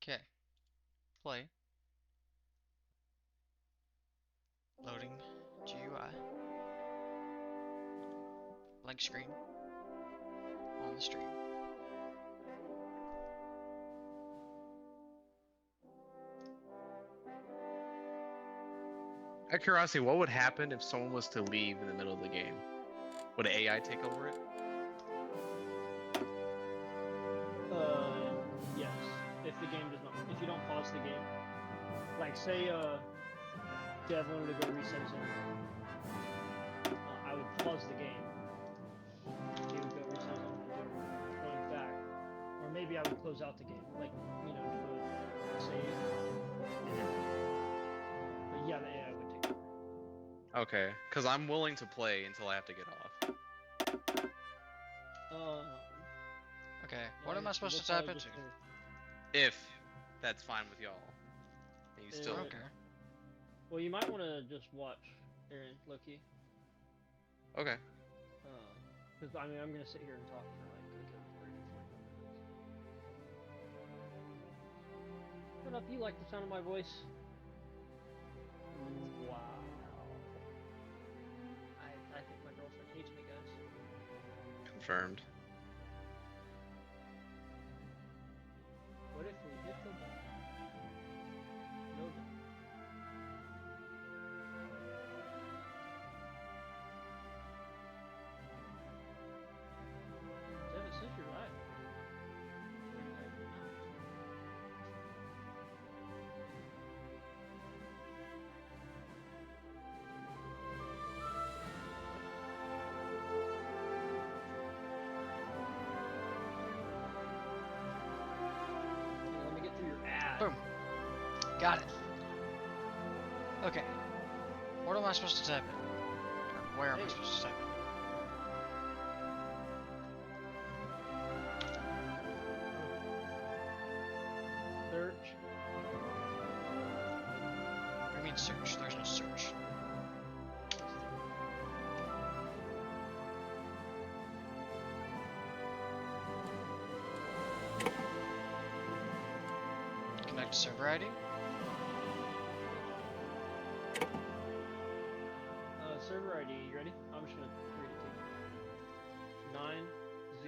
Okay, play. Loading GUI. Blank screen. On the stream. Out of curiosity, what would happen if someone was to leave in the middle of the game? Would AI take over it? Yes. If the game does not, if you don't pause the game, like say, Dev wanted to go reset his own, I would pause the game. He would go reset his own and do it going back, or maybe I would close out the game, like do a save. But yeah, the AI would take over. Okay, because I'm willing to play until I have to get off. Okay, Yeah, what am I supposed we'll to type probably into? just go- If that's fine with y'all. And you still... Okay. Well, you might want to just watch Aaron, Loki. Okay. Because I mean, I'm gonna sit here and talk for like a good 30, 40 minutes. What up? You like the sound of my voice? Wow. I think my girlfriend hates me, guys. Confirmed. What if we hit the ball? No. Devin, since you're right. Let me get through your ad. Boom. Got it. Okay. What am I supposed to type in? Or where am I supposed to type in? Search. What do you mean search? There's no search. Connect to server ID. Server ID. You ready? I'm just gonna read it to you.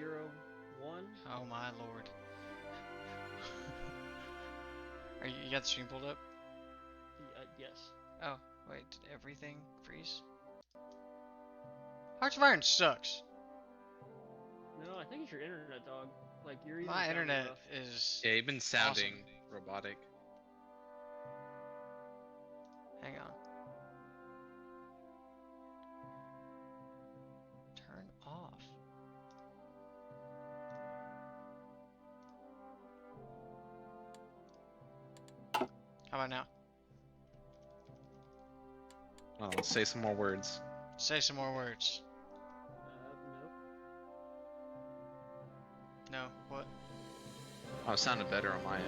901. Oh my lord. Are you got the stream pulled up? Yes. Oh, wait, did everything freeze? Hearts of Iron sucks. No, I think it's your internet, dog. Like you're even My sounding internet rough. is Yeah, you've been sounding awesome. robotic. Hang on. Turn off. How about now? Oh, let's say some more words. Say some more words. Nope. No, what? Oh, it sounded better on my end.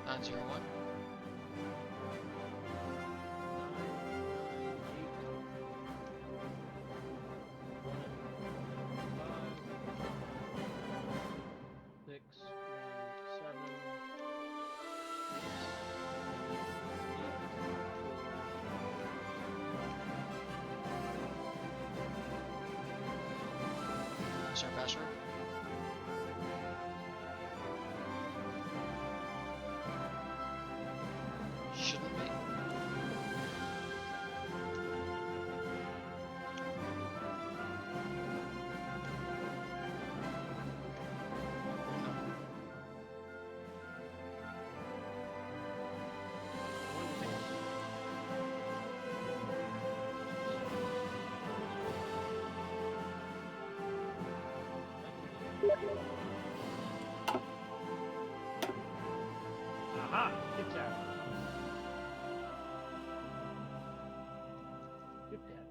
901. 901? 917. Is our password? Shouldn't be. Aha! Good tap. Good tap.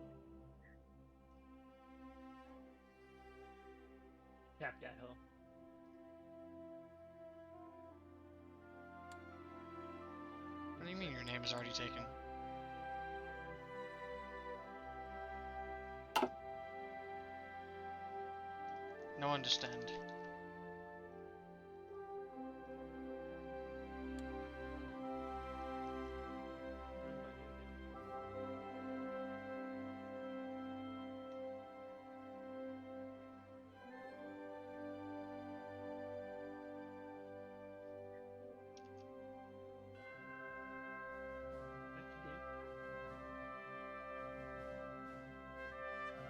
Tap that hoe. What do you mean your name is already taken? No understand. Back to game.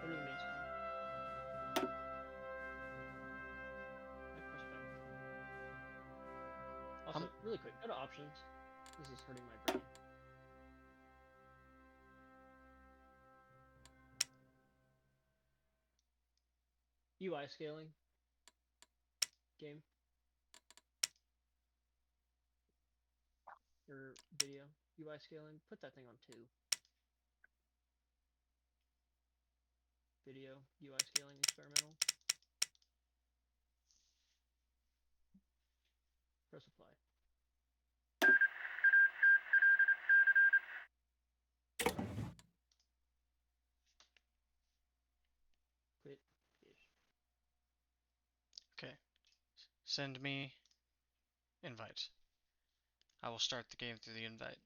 Go to the main screen. I press back. Also, really quick, go to options. This is hurting my brain. UI scaling. Game. Or video. UI scaling. Put that thing on 2. Video. UI scaling experimental. Press apply. Quit. Ish. Okay. Send me invite. I will start the game through the invite.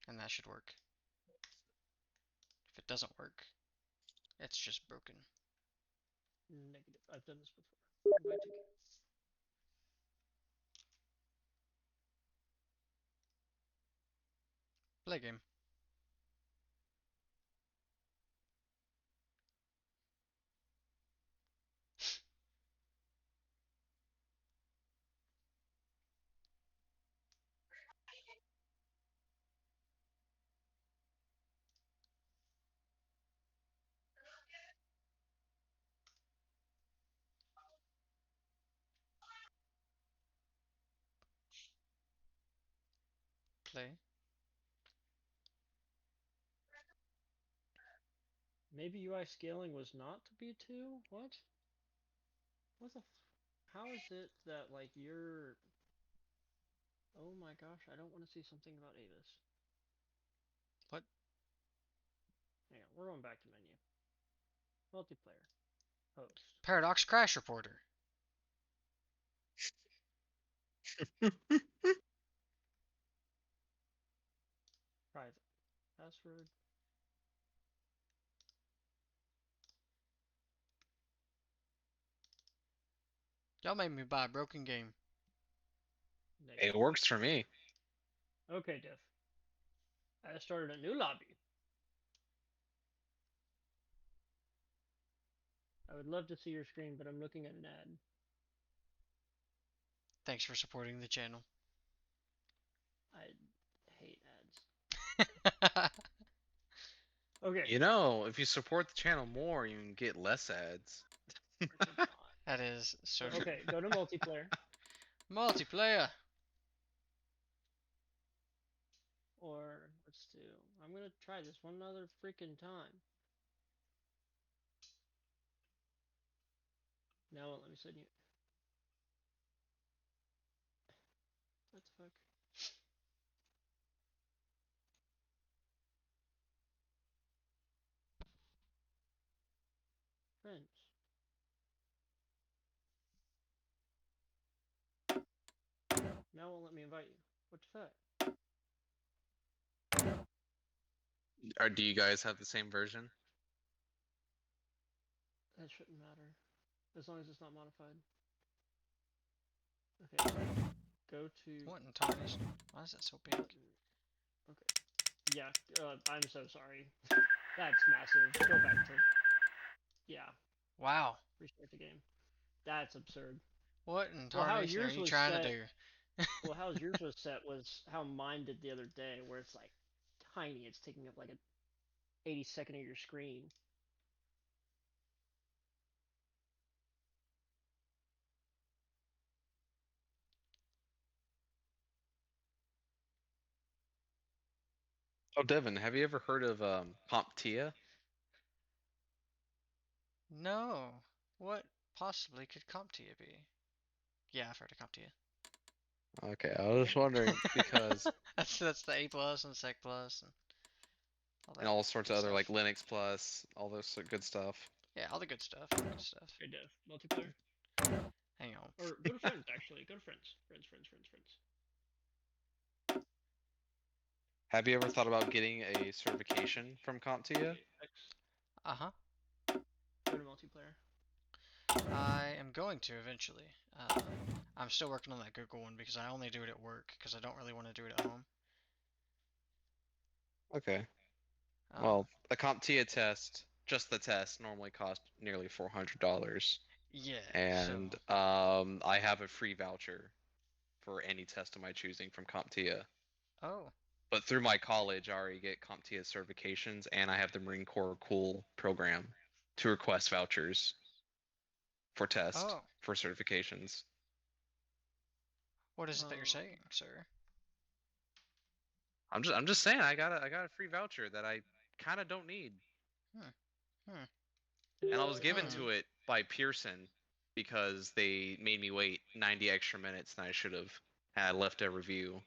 And that should work. If it doesn't work, it's just broken. Negative. I've done this before. Invite to game. Play game. Play. Maybe UI scaling was not to be 2? What? What the how is it that, like, you're... Oh my gosh, I don't want to see something about Avis. What? Hang on, we're going back to menu. Multiplayer. Host. Paradox Crash Reporter. Private. Password. Y'all made me buy a broken game. It works for me. Okay, Diff. I started a new lobby. I would love to see your screen, but I'm looking at an ad. Thanks for supporting the channel. I hate ads. Okay. You know, if you support the channel more, you can get less ads. That is so true. Okay, go to multiplayer. Multiplayer. Or let's do. I'm gonna try this one other freaking time. Now let me send you. What the fuck? Friends. Now it won't let me invite you. What the fuck? Or do you guys have the same version? That shouldn't matter. As long as it's not modified. Okay. Go to. What in tarnished? Why is that so big? Okay. Yeah, I'm so sorry. That's massive. Go back to. Yeah, Wow. restart the game. That's absurd. What in Well, how tarnation are yours you was trying to set- do? Well, how yours was set was how mine did the other day, where it's like tiny. It's taking up like a 82nd of your screen. Oh, Devin, have you ever heard of CompTIA? No. What possibly could CompTIA be? Yeah, I've heard of CompTIA. Okay, I was just wondering because that's the A plus and Sec plus and all that and all sorts good of other like stuff. Linux Plus, all those good stuff. Yeah, all the good stuff. Good stuff. Okay, Dev. Multiplayer. Hang on. Or go to friends, actually. Go to friends. Friends. Have you ever thought about getting a certification from CompTIA? Okay, X. Uh-huh. Go to multiplayer. I am going to eventually. I'm still working on that Google one because I only do it at work because I don't really want to do it at home. Okay. Um, Well, the CompTIA test, just the test, normally costs nearly $400. yeah. And So I have a free voucher for any test of my choosing from CompTIA. oh But through my college, I already get CompTIA certifications, and I have the Marine Corps Cool program to request vouchers for test oh, for certifications. what is it that you're Um, saying, sir? I'm just saying I got a free voucher that I kind of don't need. And I was given Hmm. to it by Pearson because they made me wait 90 extra minutes than I should have had I left a review.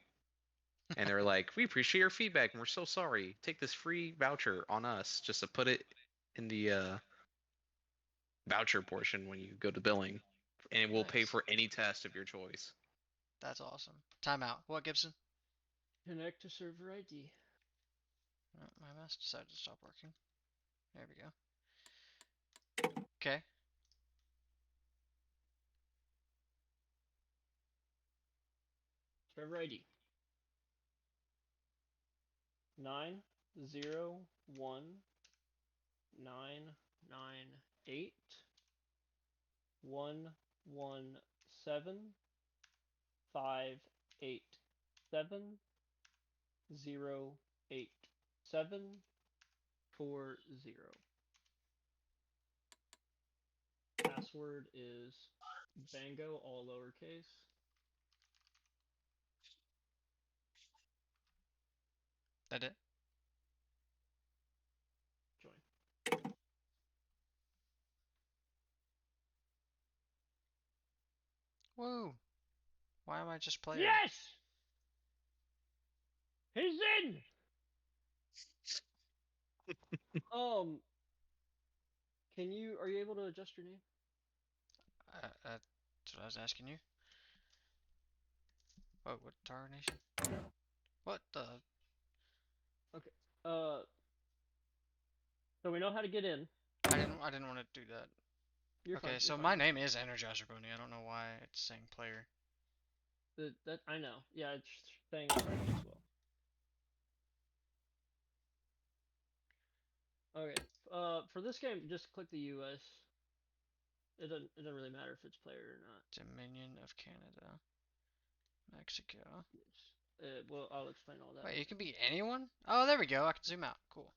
And they were like, "We appreciate your feedback and we're so sorry. Take this free voucher on us just to put it in the voucher portion when you go to billing. And it will pay Nice. for any test of your choice." That's awesome. Timeout. What, Gibson? Connect to server ID. Oh, my mouse decided to stop working. There we go. Okay. Server ID. 998-117-587-087-40. Password is Bango, all lowercase. That it? Join. Woo! Why am I just playing? Yes! He's in! Are you able to adjust your name? That's what I was asking you. What tarnation? What the? Okay. So we know how to get in. I didn't want to do that. You're Okay, fine. so You're my fine. name is Energizer Bunny. I don't know why it's saying player. That I know. Yeah, it's saying that as well. Okay. For this game, just click the US. It doesn't really matter if it's player or not. Dominion of Canada. Mexico. Yes. Well, I'll explain all that. Wait, later. you can be anyone? Oh, there we go. I can zoom out. Cool.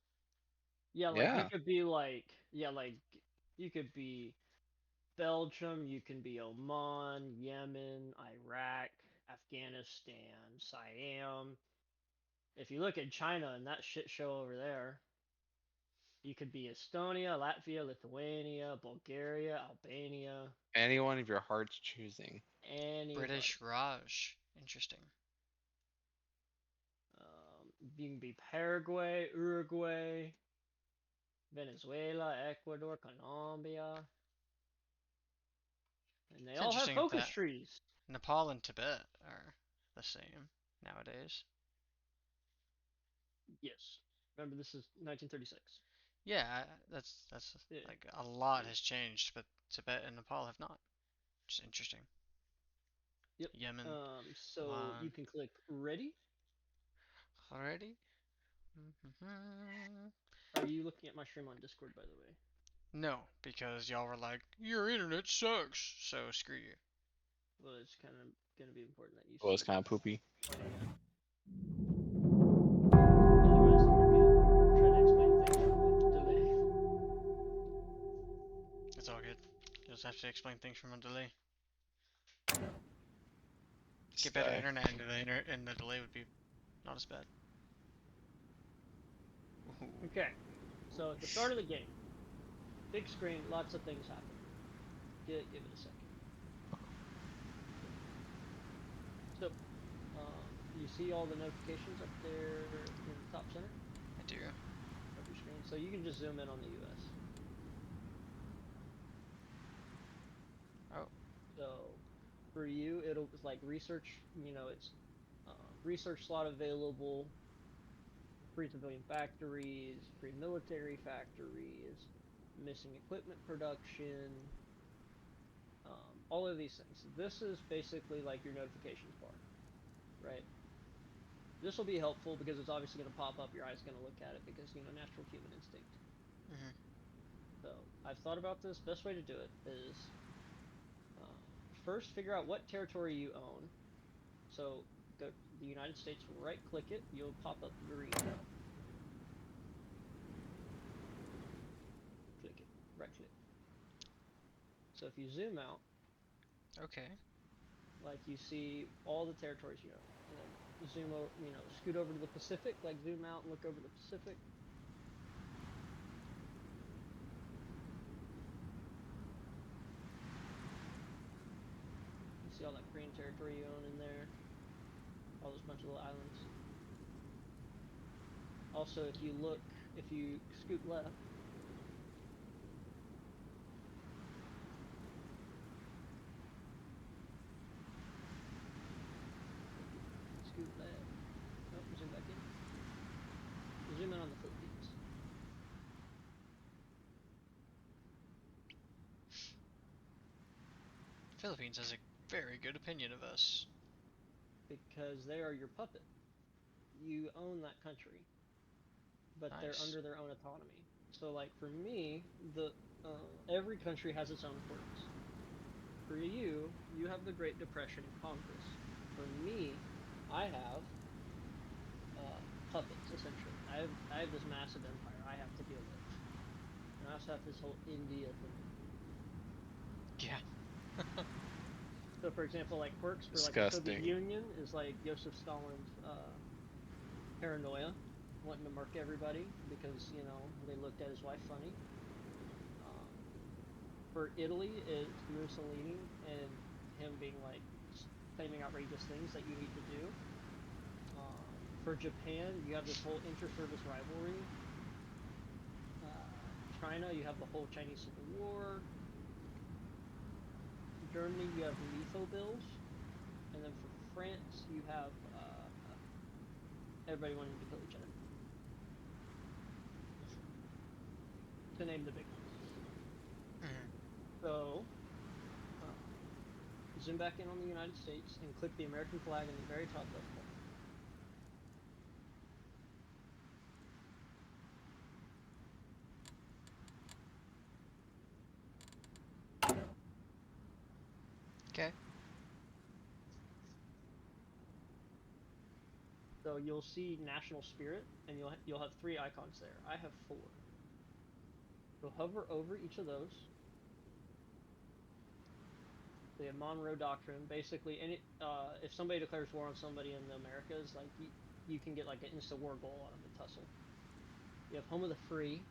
Yeah, like you Yeah. could be like you could be Belgium, you can be Oman, Yemen, Iraq, Afghanistan, Siam. If you look at China and that shit show over there, you could be Estonia, Latvia, Lithuania, Bulgaria, Albania, Anyone of your heart's choosing. anybody. British Raj. Interesting. You can be Paraguay, Uruguay, Venezuela, Ecuador, Colombia. And they It's all have interesting focus that trees. Nepal and Tibet are the same nowadays. Yes. Remember, this is 1936. Yeah, that's Yeah. like a lot has changed, but Tibet and Nepal have not. Which is interesting. Yep. Yemen, So you Oman. can click ready. Already? Are you looking at my stream on Discord, by the way? No, because y'all were like, your internet sucks, so screw you. Well, it's kind of gonna be important that you Well, it's see. kind of poopy. Otherwise, I'm gonna try to explain things from a delay. It's all good. You just have to explain things from a delay. Get better Stay. internet and the delay would be not as bad. Ooh. Okay. So at the start of the game, big screen, lots of things happen. Give it a second. So, you see all the notifications up there in the top center I do. of your screen. So you can just zoom in on the US. For you, it's like research. It's research slot available, free civilian factories, free military factories, missing equipment production, all of these things. This is basically like your notifications bar, right? This will be helpful because it's obviously going to pop up. Your eye's going to look at it because natural human instinct. Mhm. So I've thought about this. Best way to do it is first figure out what territory you own. So go to the United States, right click it, you'll pop up green. Click it, right click. So if you zoom out, Okay. like you see all the territories you own. And then zoom over, scoot over to the Pacific, like zoom out and look over the Pacific. You see all that green territory you own in there. All those bunch of little islands. Also, if you scoot left, scoot left. Oh, zoom back in. Zoom in on the Philippines. Philippines has a very good opinion of us. Because they are your puppet. You own that country, but they're Nice. under their own autonomy. So, like for me, every country has its own quirks. For you, you have the Great Depression in Congress. For me, I have puppets essentially. I have this massive empire I have to deal with, and I also have this whole India thing. Yeah. So, for example, like quirks for like the Soviet Disgusting. Union is like Joseph Stalin's paranoia, wanting to murk everybody because they looked at his wife funny. For Italy, it's Mussolini and him being like claiming outrageous things that you need to do. For Japan, you have this whole inter-service rivalry. China, you have the whole Chinese Civil War. Germany, you have Metho bills, and then for France, you have everybody wanting to kill each other. To name the big ones. Mhm. So, zoom back in on the United States and click the American flag in the very top left corner. Okay. So you'll see national spirit, and you'll have 3 icons there. I have 4. So hover over each of those. The Monroe Doctrine, basically, if somebody declares war on somebody in the Americas, like you can get like an instant war goal on them in tussle. You have Home of the Free.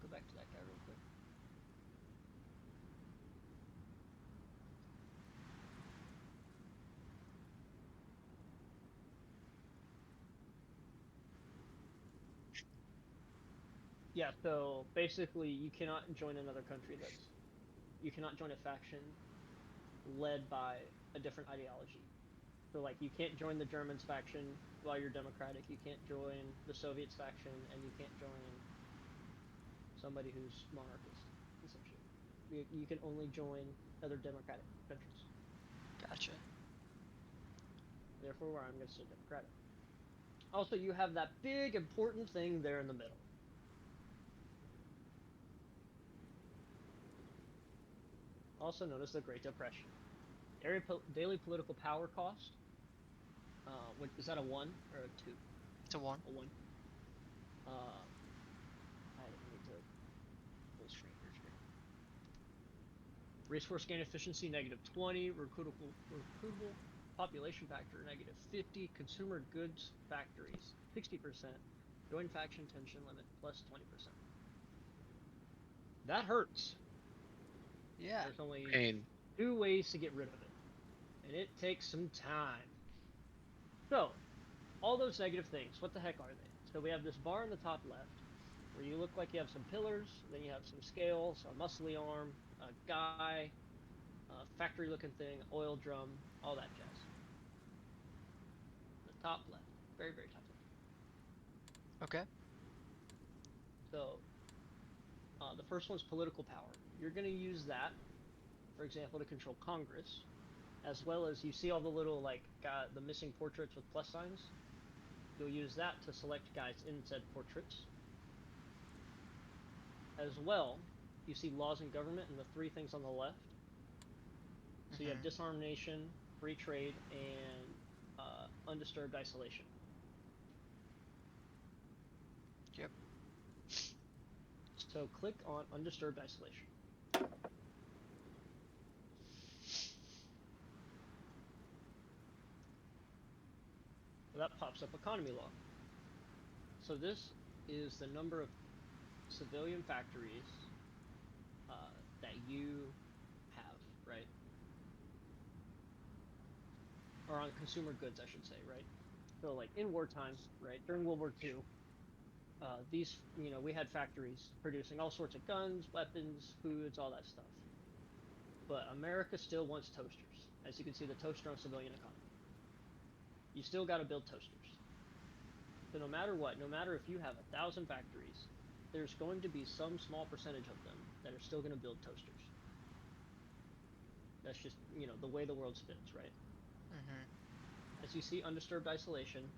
Go back to that guy real quick. Yeah, so basically you cannot join another country you cannot join a faction led by a different ideology. So like you can't join the Germans faction while you're democratic. You can't join the Soviets faction, and you can't join somebody who's monarchist. Essentially, you can only join other democratic countries. Gotcha. Therefore, I'm going to say democratic. Also, you have that big important thing there in the middle. Also known as the Great Depression. Daily political power cost. Is that a 1 or a 2? It's a 1. A 1. I need to full screen your screen. Resource gain efficiency -20, recruitable population factor -50, consumer goods factories 60%, join faction tension limit +20%. That hurts. Yeah. There's only Pain. 2 ways to get rid of it, and it takes some time. So, all those negative things, what the heck are they? So we have this bar in the top left, where you look like you have some pillars, then you have some scales, a muscly arm, a guy, factory looking thing, oil drum, all that jazz. The top left, very, very top left. Okay. So, the first one's political power. You're going to use that, for example, to control Congress, as well as you see all the little, like, the missing portraits with plus signs. You'll use that to select guys in said portraits. As well, you see laws and government and the three things on the left. So you have Mhm. disarmed nation, free trade, and undisturbed isolation. Yep. So click on undisturbed isolation. So that pops up economy law. So this is the number of civilian factories that you have, right? Or on consumer goods, I should say, right? So like in wartime, right, during World War II, these, we had factories producing all sorts of guns, weapons, foods, all that stuff. But America still wants toasters. As you can see, the toaster on civilian economy. You still got to build toasters. So no matter what, no matter if you have 1,000 factories, there's going to be some small percentage of them that are still going to build toasters. That's just, the way the world spins, right? Mhm. As you see, undisturbed isolation,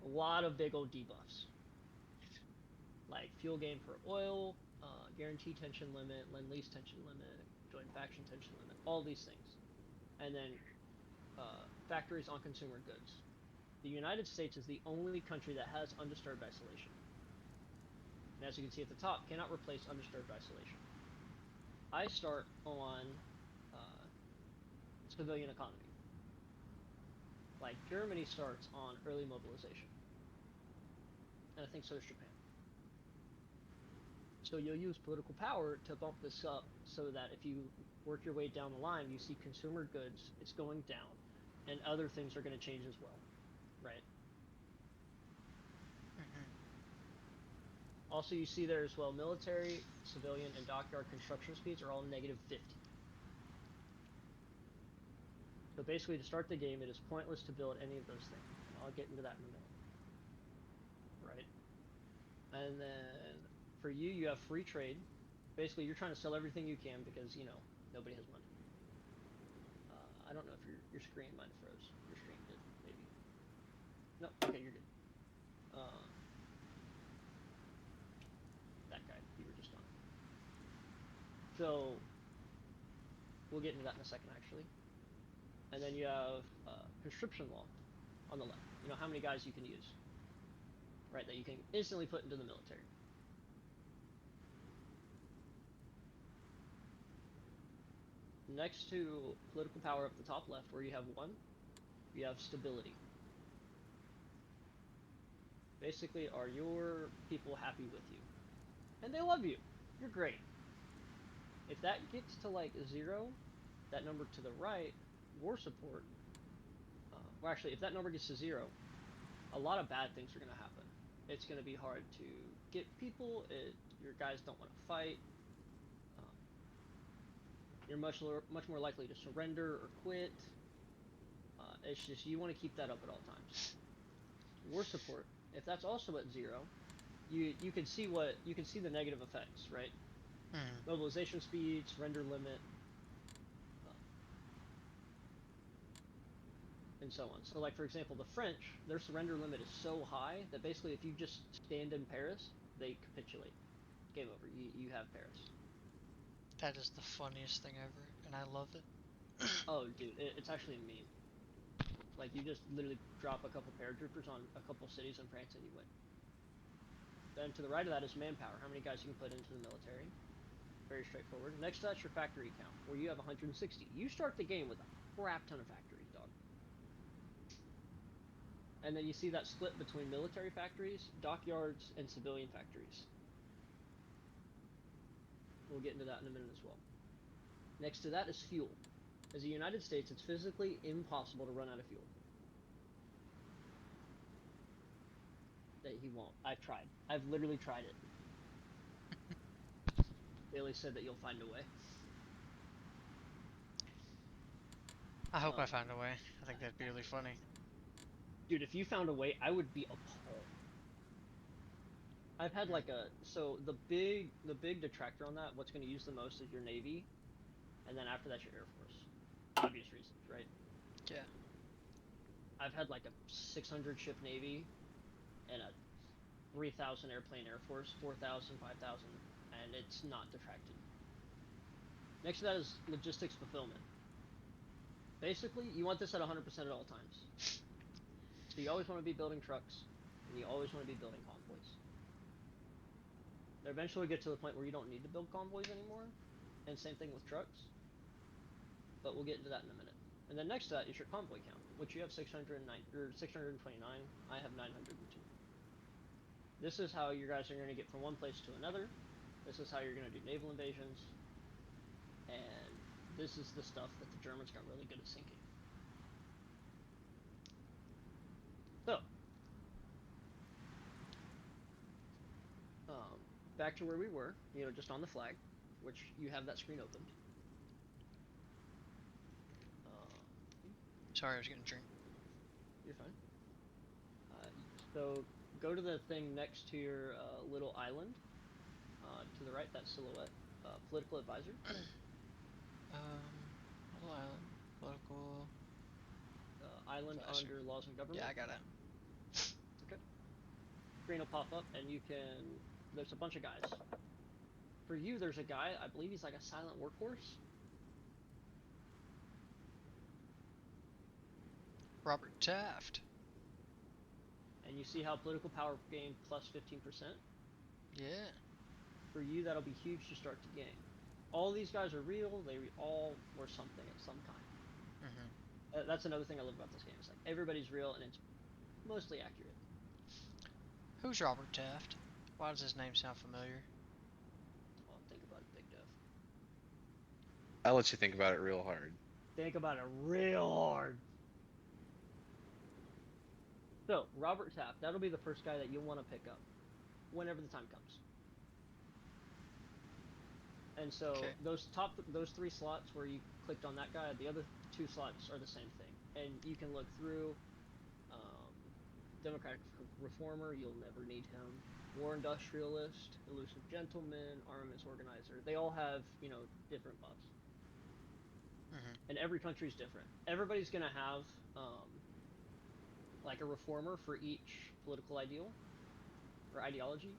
a lot of big old debuffs. Like fuel gain for oil, guarantee tension limit, lend-lease tension limit, joint faction tension limit, all these things. And then factories on consumer goods. The United States is the only country that has undisturbed isolation. And as you can see at the top, cannot replace undisturbed isolation. I start on uh, civilian economy. Like Germany starts on early mobilization. And I think so does Japan. So you'll use political power to bump this up so that if you work your way down the line, you see consumer goods, it's going down, and other things are going to change as well, right? Mhm. Also, you see there as well, military, civilian, and dockyard construction speeds are all negative 50. So basically, to start the game, it is pointless to build any of those things, and I'll get into that in a minute, right? And then for you, you have free trade. Basically, you're trying to sell everything you can because, nobody has money. I don't know if your screen might have froze. Your stream did, maybe. No, okay, you're good. That guy, you were just on it. So we'll get into that in a second, actually. And then you have conscription law on the left. You know how many guys you can use, right? That you can instantly put into the military. Next to political power up the top left, where you have one, you have stability. Basically, are your people happy with you? And they love you. You're great. If that gets to like 0, that number to the right, war support, well, actually, if that number gets to 0, a lot of bad things are going to happen. It's going to be hard to get people. Your guys don't want to fight. Um, you're much more likely to surrender or quit. It's just you want to keep that up at all times. War support, if that's also at 0, you can see the negative effects, right? Mhm. Mobilization speed, surrender limit, uh, and so on. So, like for example, the French, their surrender limit is so high that basically, if you just stand in Paris, they capitulate. Game over. You have Paris. That is the funniest thing ever, and I love it. Oh, dude, it's actually a meme. Like you just literally drop a couple paratroopers on a couple cities in France and you win. Then to the right of that is manpower. How many guys you can put into the military? Very straightforward. Next to that's your factory count, where you have 160. You start the game with a crap ton of factories, dog. And then you see that split between military factories, dockyards, and civilian factories. We'll get into that in a minute as well. Next to that is fuel. As the United States, it's physically impossible to run out of fuel. That he won't. I've tried. I've literally tried it. Bailey said that you'll find a way. I hope I Um, found a way. I think that'd be really funny. Dude, if you found a way, I would be appalled. I've had Hmm. like the big detractor on that. What's going to use the most is your Navy, and then after that your Air Force. Obvious reasons, right? Yeah. I've had like a 600 ship Navy and a 3,000 airplane Air Force, 4,000, 5,000, and it's not detracted. Next to that is logistics fulfillment. Basically, you want this at 100% at all times. So you always want to be building trucks, and you always want to be building convoys. Eventually get to the point where you don't need to build convoys anymore, and same thing with trucks, but we'll get into that in a minute. And then next to that is your convoy count, which you have 609 or 629. I have 902. This is how you guys are going to get from one place to another. This is how you're going to do naval invasions, and this is the stuff that the Germans got really good at sinking. So, back to where we were, just on the flag, which you have that screen opened. Sorry, I was getting a drink. You're fine. So go to the thing next to your little island, to the right, that silhouette, political advisor. Little island, political Island advisor. under laws and government. Yeah, I got it. Okay. Screen will pop up, and you can. There's a bunch of guys. For you, there's a guy. I believe he's like a silent workhorse. Robert Taft. And you see how political power gain plus 15%. Yeah. For you, that'll be huge to start the game. All these guys are real. They all were something at some time. That's another thing I love about this game. It's like everybody's real, and it's mostly accurate. Who's Robert Taft? Why does his name sound familiar? Oh, think about it, Big Dev. I'll let you think about it real hard. Think about it real hard. So, Robert Taft, that'll be the first guy that you'll want to pick up whenever the time comes. And so Okay. those three slots where you clicked on that guy, the other two slots are the same thing. And you can look through Democratic Reformer, you'll never need him. War Industrialist, Elusive Gentleman, Armaments Organizer. They all have, different buffs. And every country's different. Everybody's going to have like a reformer for each political ideal or ideology.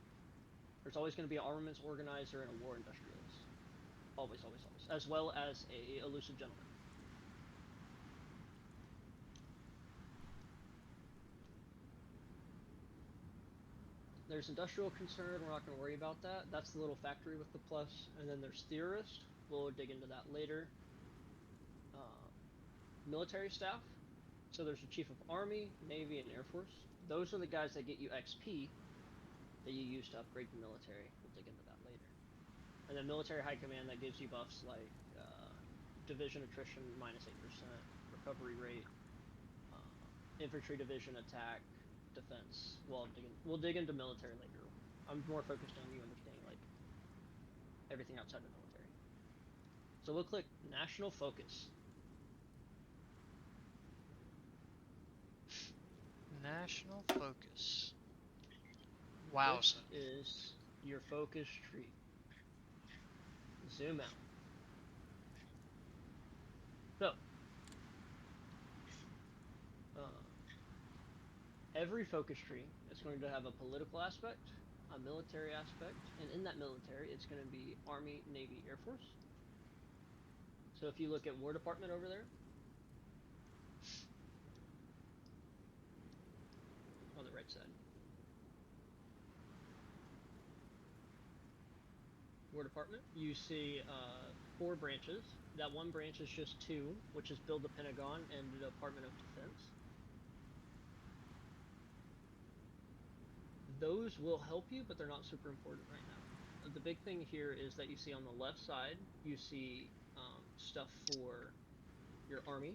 There's always going to be an armaments organizer and a war industrialist. Always, always, always. As well as a elusive gentleman. There's industrial concern. We're not going to worry about that. That's the little factory with the plus. And then there's theorist. We'll dig into that later. Military staff. So there's a chief of army, navy, and air force. Those are the guys that get you XP that you use to upgrade the military. We'll dig into that later. And then military high command, that gives you buffs like division attrition minus 8%, recovery rate, infantry division attack, defense. We'll dig into military later. I'm more focused on you understanding like everything outside the military. So we'll click national focus. National focus. Wow. This is your focus tree. Zoom out. So, every focus tree is going to have a political aspect, a military aspect, and in that military, it's going to be Army, Navy, Air Force. So if you look at War Department over there, on the right side, War Department, you see 4 branches. That one branch is just 2, which is build the Pentagon and the Department of Defense. Those will help you, but they're not super important right now. The big thing here is that you see on the left side, you see stuff for your army,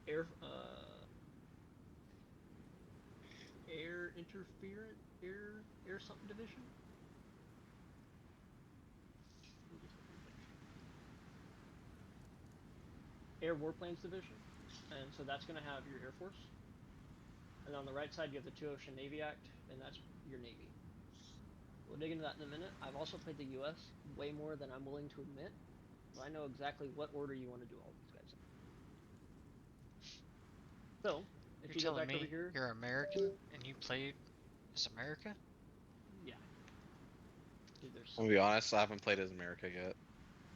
air interference, air something division. Air Warplanes Division, and so that's going to have your Air Force. And on the right side, you have the Two Ocean Navy Act, and that's your Navy. We'll dig into that in a minute. I've also played the U.S. way more than I'm willing to admit, so I know exactly what order you want to do all these guys in. So, if You're you go telling back over me here, you're American and you played as America? yeah. Dude, there's I'm gonna be honest, I haven't played as America yet.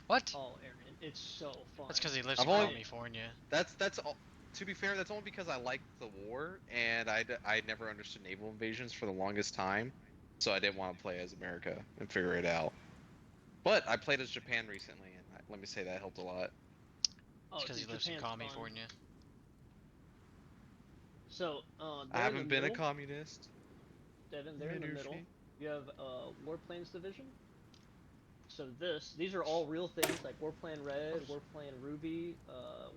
What? Oh, Aaron, it's so fun. That's because he lives I've in only- California. That's all. To be fair, that's only because I liked the war, and I never understood naval invasions for the longest time, so I didn't want to play as America and figure it out. But I played as Japan recently, and let me say that helped a lot. Oh, It's because he dude, lives in Japan's fun. California. So, I they're in the haven't been a middle, communist. Devin, they're in the middle. Midderfee. You have Warplanes Division. So these are all real things like Warplane Red, Warplane Ruby,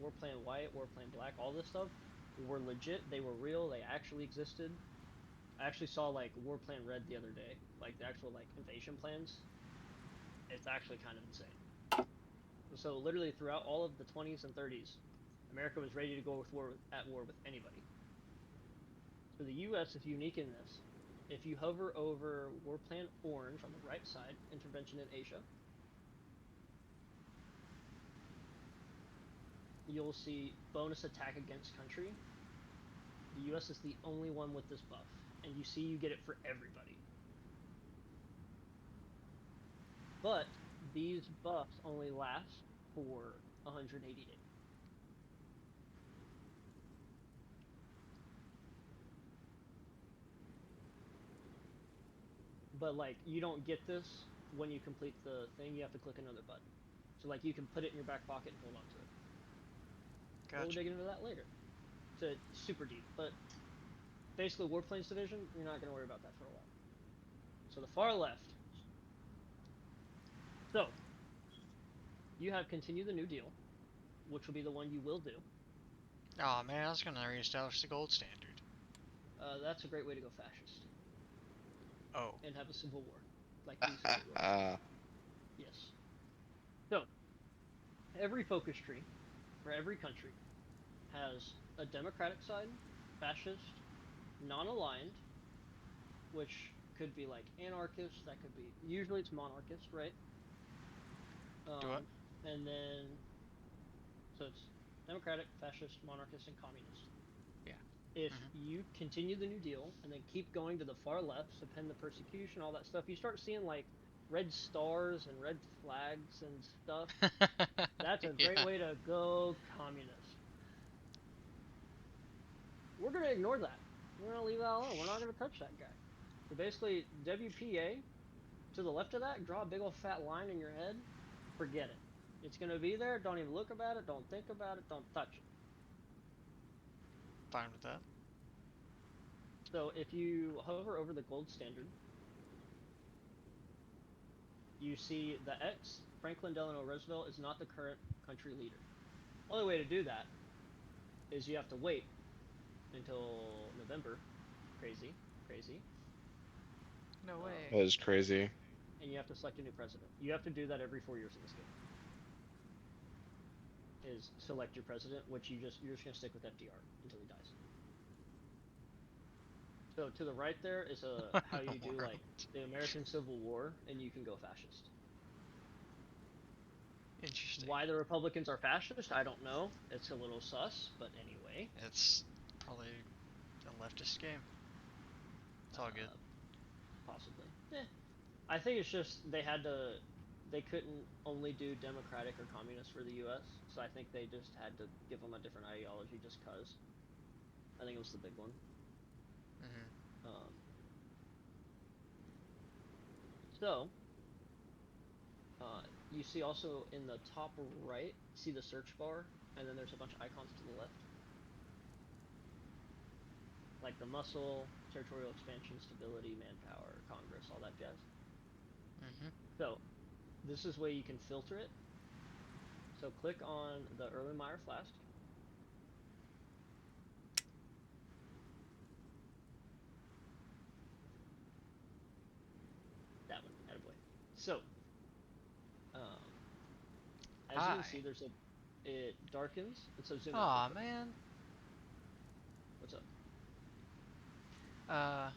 Warplane White, Warplane Black. All this stuff were legit. They were real. They actually existed. I actually saw like Warplane Red the other day, like the actual like invasion plans. It's actually kind of insane. So literally throughout all of the 20s and 30s, America was ready to go at war with anybody. So the U.S. is unique in this. If you hover over Warplane Orange on the right side, Intervention in Asia, you'll see bonus attack against country. The U.S. is the only one with this buff, and you see you get it for everybody. But these buffs only last for 180 days. But like, you don't get this when you complete the thing. You have to click another button. So like, you can put it in your back pocket and hold on to it. We'll Gotcha. dig into that later. It's super deep, but basically Warplanes Division, you're not going to worry about that for a while. So the far left. So, you have Continue the New Deal, which will be the one you will do. Oh man, I was gonna reestablish the gold standard. That's a great way to go fascist Oh. and have a civil war, like the Civil War. Yes. So, every focus tree for every country has a democratic side, fascist, non-aligned, which could be like anarchist. That could be usually it's monarchist, right? Do it. And then so it's democratic, fascist, monarchist, and communist. Yeah. If Mhm. you continue the New Deal and then keep going to the far left, suspend the persecution, all that stuff, you start seeing like red stars and red flags and stuff. That's a great Yeah. way to go communist. We're gonna ignore that. We're gonna leave that alone. We're not gonna touch that guy. So basically, WPA, to the left of that, draw a big old fat line in your head. Forget it. It's gonna be there. Don't even look about it. Don't think about it. Don't touch it. Fine with that. So if you hover over the gold standard, you see the X, Franklin Delano Roosevelt, is not the current country leader. Only way to do that is you have to wait until November. Crazy, crazy. No way. That is crazy. And you have to select a new president. You have to do that every 4 years in this game. Is select your president, which you're just gonna stick with FDR until he dies. So to the right there is how you do like the American Civil War, and you can go fascist. Interesting. Why the Republicans are fascist, I don't know. It's a little sus, but anyway. It's probably a leftist game. It's all good. Possibly. I think it's just they couldn't only do democratic or communist for the U.S., so I think they just had to give them a different ideology just cause. I think it was the big one. Mhm. Um, so, you see also in the top right, see the search bar, and then there's a bunch of icons to the left. Like the muscle, territorial expansion, stability, manpower, Congress, all that jazz. Mhm. So, this is where you can filter it. So click on the Erlenmeyer Flask. That one, attaboy. So, as you can see, Hi. there's a it darkens, and so zoom out. real Aw, quick. man. What's up? Uh,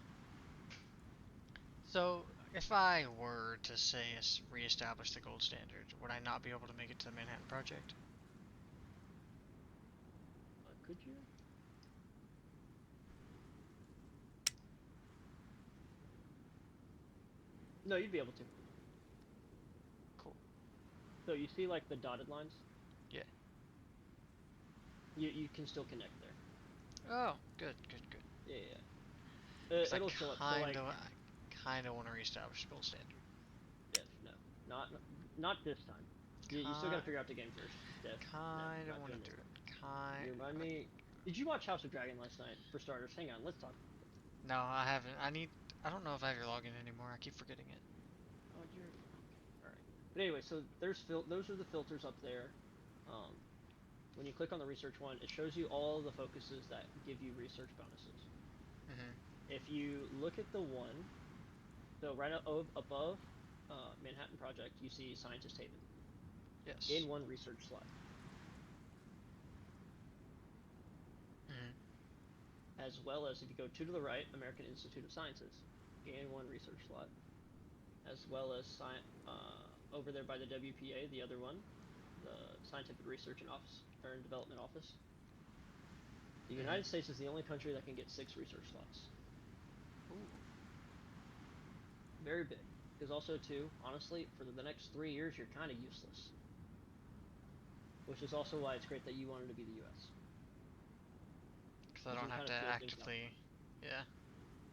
so if I were to say reestablish the gold standard, would I not be able to make it to the Manhattan Project? Could you? No, you'd be able to. Cool. So you see like the dotted lines? Yeah. You can still connect there. Oh, good, good, good. Yeah. 'Cause It'll show up. So like, I kinda want to reestablish the gold standard. Dev, no, not this time. You still gotta figure out the game first. Dev, no, Kinda not want doing to this do one. it. Kind. You remind me. Did you watch House of Dragon last night? For starters, hang on. Let's talk. No, I haven't. I don't know if I have your login anymore. I keep forgetting it. Oh, you're okay. All right. But anyway, so those are the filters up there. Um, when you click on the research one, it shows you all the focuses that give you research bonuses. Mhm. If you look at the one, so right above Manhattan Project, you see Scientist Haven. Yes. Gain one research slot. Mhm. As well as if you go two to the right, American Institute of Sciences, gain one research slot. As well as over there by the WPA, the other one, the Scientific Research and Office or Development Office. The Mhm. United States is the only country that can get 6 research slots. Ooh. Very big. Because also too, honestly, for the next 3 years, you're kind of useless. Which is also why it's great that you wanted to be the U.S. Because I Because you don't can have kind to of fill things out. actively. Yeah.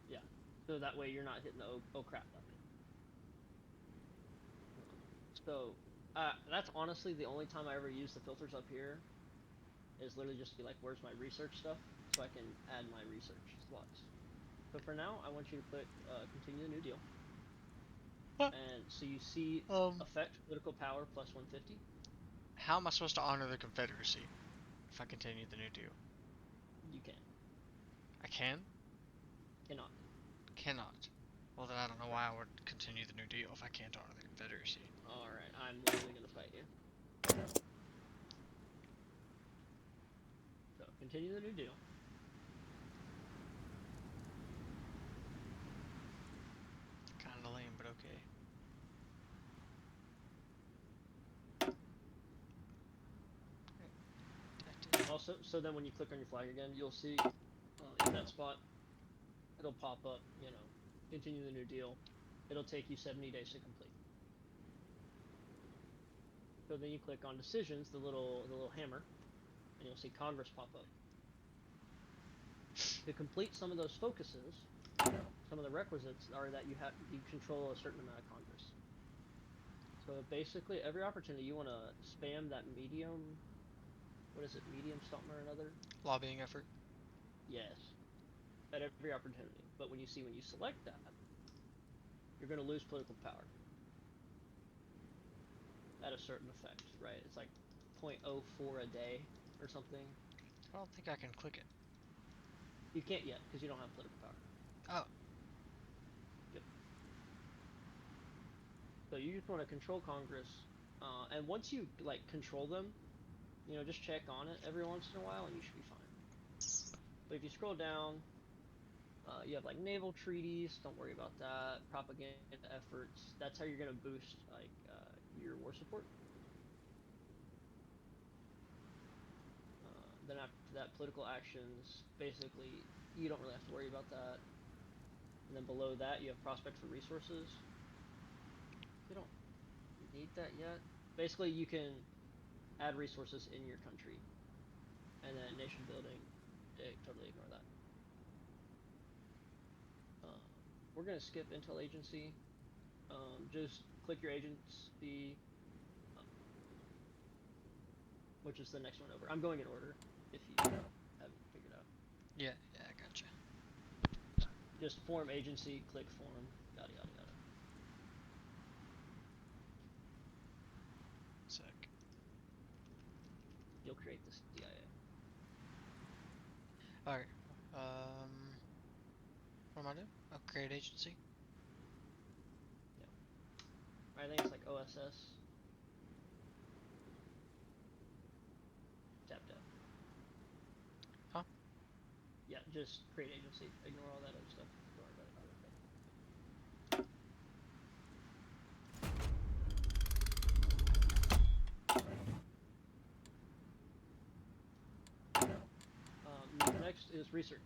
Yeah. So that way you're not hitting the oh crap button. So that's honestly the only time I ever use the filters up here is literally just to be like, where's my research stuff? So I can add my research slots. So for now, I want you to click continue the new deal. What? And so you see Um. effect political power plus 150. How am I supposed to honor the Confederacy if I continue the New Deal? You can. I can. Cannot. Cannot. Well, then I don't know Correct. why I would continue the New Deal if I can't honor the Confederacy. Alright, I'm literally going to fight you. So continue the new deal. Kinda lame, but okay. Detected. Also, so then when you click on your flag again, you'll see in that spot, it'll pop up, continue the new deal. It'll take you 70 days to complete. So then you click on decisions, the little hammer, and you'll see Congress pop up. To complete some of those focuses, some of the requisites are that you control a certain amount of Congress. So basically, every opportunity you want to spam that medium, what is it, medium something or another? Lobbying effort. Yes, at every opportunity. But when you select that, you're going to lose political power at a certain effect, right? It's like 0.04 a day or something. I don't think I can click it. You can't yet because you don't have political power. Oh. Yep. So you just want to control Congress, and once you like control them, just check on it every once in a while, and you should be fine. But if you scroll down, you have like naval treaties. Don't worry about that. Propaganda efforts. That's how you're gonna boost like your war support. Then after that, political actions. Basically, you don't really have to worry about that. And then below that, you have prospect for resources. You don't need that yet. Basically, you can add resources in your country, and then nation building. Totally ignore that. Um, we're gonna skip Intel agency. Just click your agency, uh, which is the next one over. I'm going in order if you haven't figured out. Yeah, yeah, I gotcha. Just form agency, click form, yada yada yada. Sec. You'll create the CIA. Alright. What am I doing? Oh, create agency. Yeah. I think it's like OSS. just create agency. Ignore all that other stuff. Don't worry about it. Next is research.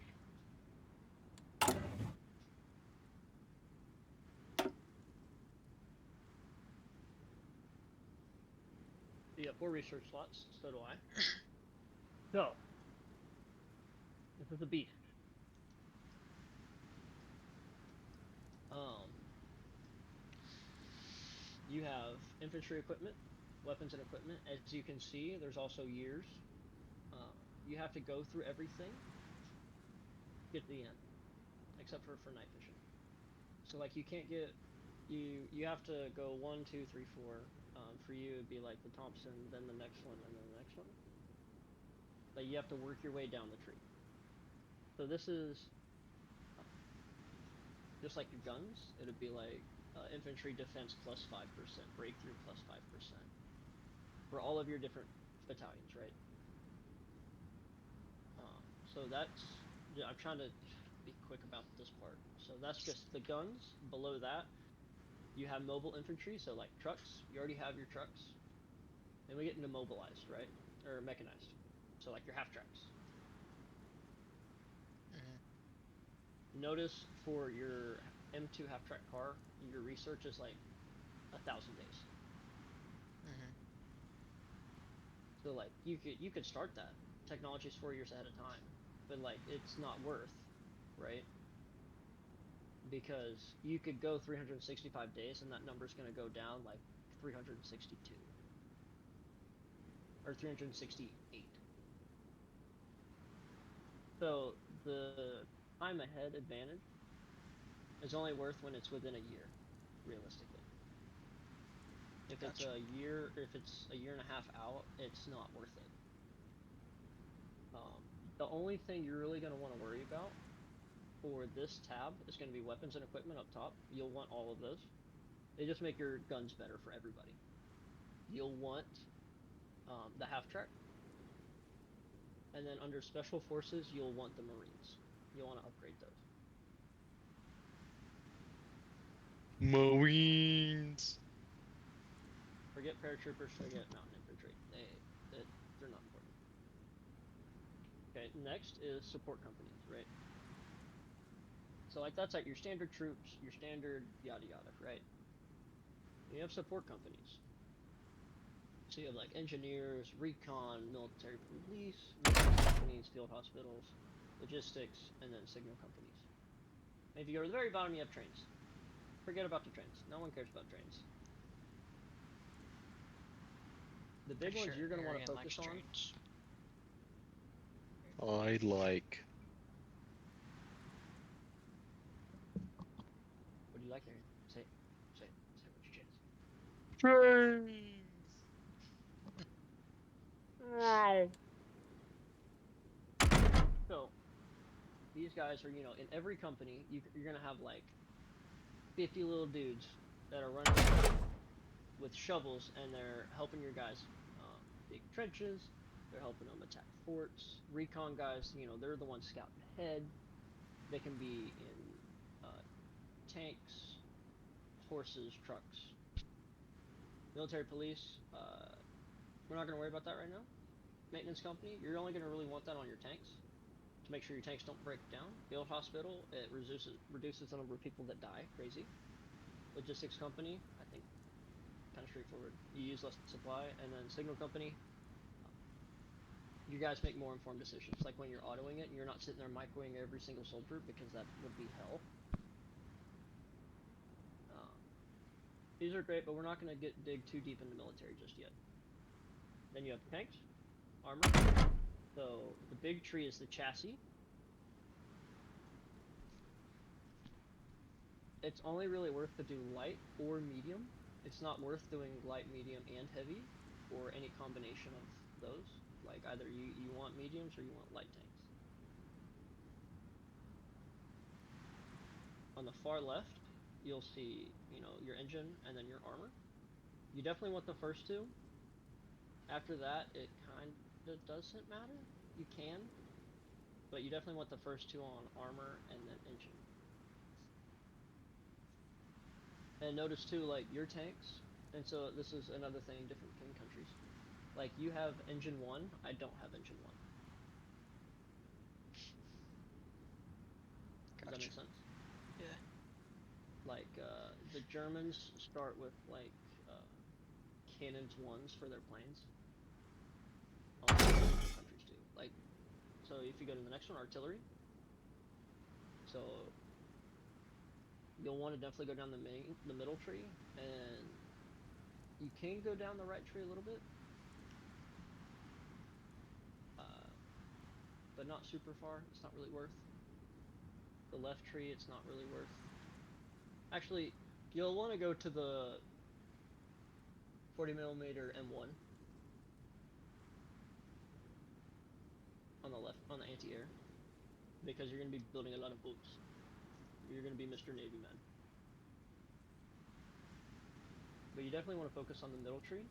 You have 4 research slots, so do I. So, this is a beast. You have infantry equipment, weapons and equipment. As you can see, there's also years. You have to go through everything, get to the end, except for night vision. So like you can't get you have to go 1, 2, 3, 4. For you it'd be like the Thompson, then the next one, and then the next one. Like you have to work your way down the tree. So this is just like your guns. It'd be like infantry defense plus 5%, breakthrough plus 5% for all of your different battalions, right? So that's I'm trying to be quick about this part. So that's just the guns. Below that, you have mobile infantry, so like trucks. You already have your trucks. Then we get into mobilized, right? Or mechanized. So like your half tracks. Notice for your M2 half track car, your research is like 1,000 days. So like you could start that. Technology's 4 years ahead of time, but like it's not worth, right? Because you could go 365 days and that number's going to go down like 362 or 368. So the time ahead advantage is only worth when it's within a year, realistically. If it's Gotcha. a year, if it's a year and a half out, it's not worth it. The only thing you're really going to want to worry about for this tab is going to be weapons and equipment up top. You'll want all of those. They just make your guns better for everybody. You'll want the half track. And then under special forces, you'll want the Marines. You'll want to upgrade those. Marines. Forget paratroopers, forget mountain infantry. They're not important. Okay, next is support companies, right? So like that's like your standard troops, your standard yada yada, right? You have support companies. So you have like engineers, recon, military police, companies, field hospitals, logistics, and then signal companies. And if you go to the very bottom, you have trains. Forget about the trains. No one cares about trains. The big Pretty ones sure you're going to want to Arian focus likes on. trains. I like. What do you like, Aaron? Say it. Say it. Say it with your chest. Trains. So these guys are, in every company, you're going to have like 50 little dudes that are running with shovels and they're helping your guys dig trenches. They're helping them attack forts. Recon guys, they're the ones scouting ahead. They can be in tanks, horses, trucks. Military police, we're not going to worry about that right now. Maintenance company, you're only going to really want that on your tanks to make sure your tanks don't break down. Field hospital, it reduces the number of people that die. Crazy. Logistics company, I think kind of straightforward. You use less supply, and then signal company, you guys make more informed decisions. Like when you're autoing it, and you're not sitting there microing every single soldier because that would be hell. These are great, but we're not going to dig too deep into military just yet. Then you have tanks, armor. So the big tree is the chassis. It's only really worth to do light or medium. It's not worth doing light, medium, and heavy, or any combination of those. Like either you want mediums or you want light tanks. On the far left, you'll see, your engine and then your armor. You definitely want the first two. After that, it kind of doesn't matter. You can. but you definitely want the first two on armor and then engine. And notice too, like your tanks, and so this is another thing different between countries. Like you have engine 1, I don't have engine 1. Does that Gotcha. make sense? Yeah. Like the Germans start with like cannons 1s for their planes. A lot of different countries do. Like, so if you go to the next one, artillery. So you'll want to definitely go down the middle tree, and you can go down the right tree a little bit, but not super far. It's not really worth. The left tree, it's not really worth. Actually, you'll want to go to the 40 millimeter M1 on the left, on the anti-air, because you're going to be building a lot of boats. You're going to be Mr. Navy man. But you definitely want to focus on the middle tree.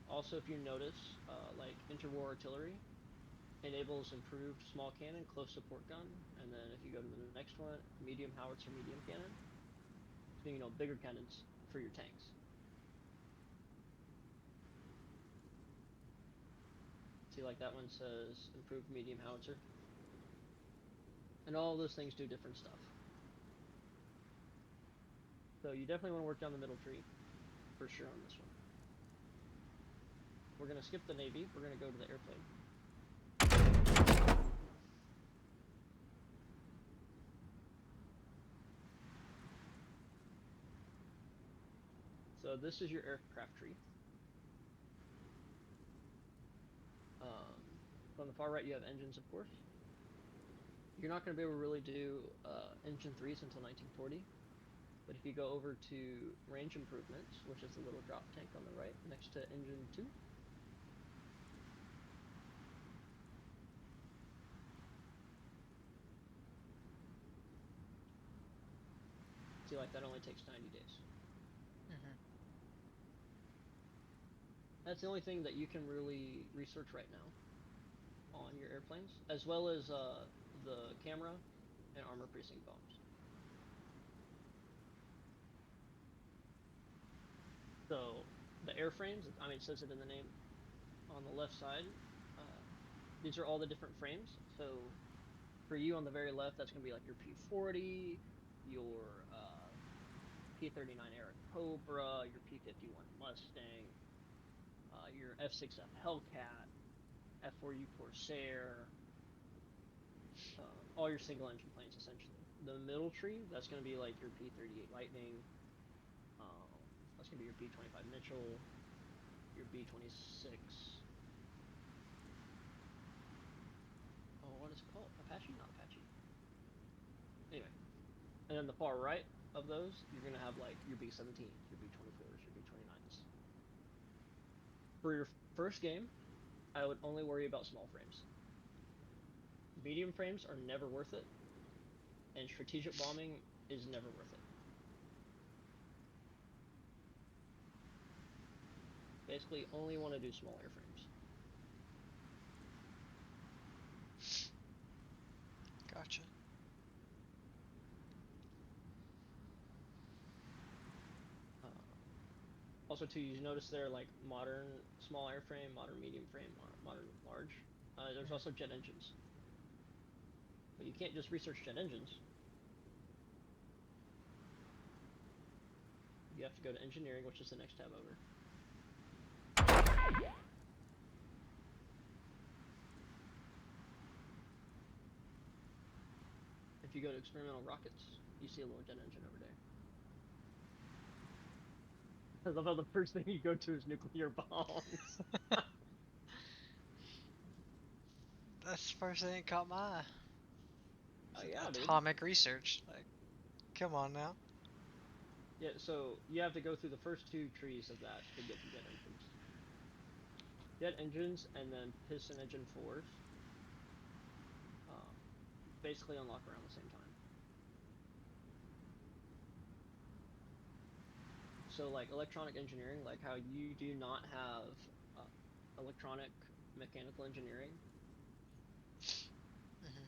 Also, if you notice, like interwar artillery enables improved small cannon, close support gun, and then if you go to the next one, medium howitzer, medium cannon. So bigger cannons for your tanks. See, like that one says improved medium howitzer, and all those things do different stuff. So you definitely want to work down the middle tree, for sure on this one. We're gonna skip the Navy. We're gonna go to the airplane. So this is your aircraft tree. On the far right, you have engines, of course. You're not going to be able to really do engine 3s until 1940. But if you go over to range improvements, which is the little drop tank on the right next to engine 2, see, like that only takes 90 days. Mm-hmm. That's the only thing that you can really research right now on your airplanes, as well as the camera and armor piercing bombs. So the airframes, I mean, it says it in the name on the left side. Uh, these are all the different frames. So for you on the very left, that's going to be like your P40, your P39 Era Cobra, your P51 Mustang, your F6F Hellcat, F4U Corsair, all your single engine planes essentially. The middle tree, that's going to be like your P38 Lightning, that's going to be your B25 Mitchell, your B26. Oh, what is it called? Apache? Not Apache. Anyway, and then the far right of those, you're going to have like your B17s, your B24s, your B29s. For your first game, I would only worry about small frames. Medium frames are never worth it, and strategic bombing is never worth it. Basically, only want to do small airframes. Gotcha. Uh, Also, too, you notice there like modern small airframe, modern medium frame, modern large. There's Mm-hmm. also jet engines, but you can't just research jet engines. You have to go to engineering, which is the next tab over. If you go to experimental rockets, you see a little jet engine over there. I love how the first thing you go to is nuclear bombs. That's the first thing that caught my eye. Oh yeah, dude. Atomic research. Like, come on now. Yeah, so you have to go through the first two trees of that to get to jet engines. Jet engines and then piston engine 4s um, basically unlock around the same time. So like electronic engineering, like how you do not have electronic mechanical engineering,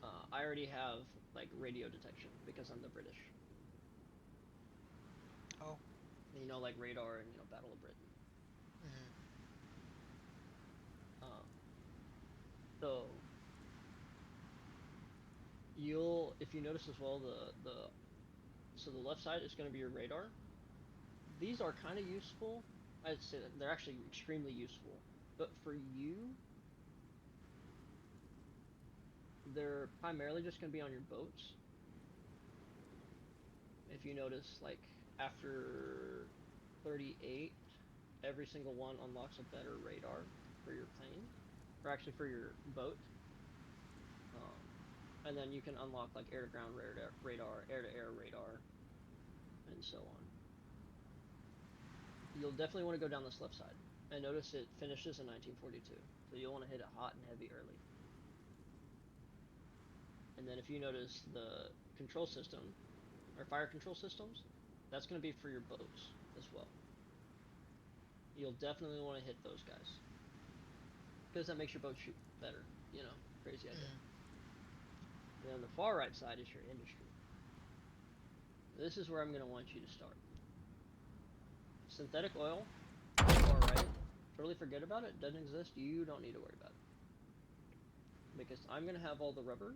I already have like radio detection because I'm the British. Oh. You know, like radar and Battle of Britain. Mhm. Um, so if you notice as well, so the left side is going to be your radar. These are kind of useful. I'd say that they're actually extremely useful. But for you, they're primarily just going to be on your boats. If you notice, like after 38, every single one unlocks a better radar for your plane, or actually for your boat. Um, and then you can unlock like air-to-ground radar, air-to-air radar, and so on. You'll definitely want to go down this left side. And notice it finishes in 1942, so you'll want to hit it hot and heavy early. And then if you notice the control system, or fire control systems, that's going to be for your boats as well. You'll definitely want to hit those guys. Because that makes your boat shoot better, crazy idea. Mhm. And then the far right side is your industry. This is where I'm going to want you to start. Synthetic oil, far right, totally forget about it, doesn't exist, you don't need to worry about it. Because I'm going to have all the rubber.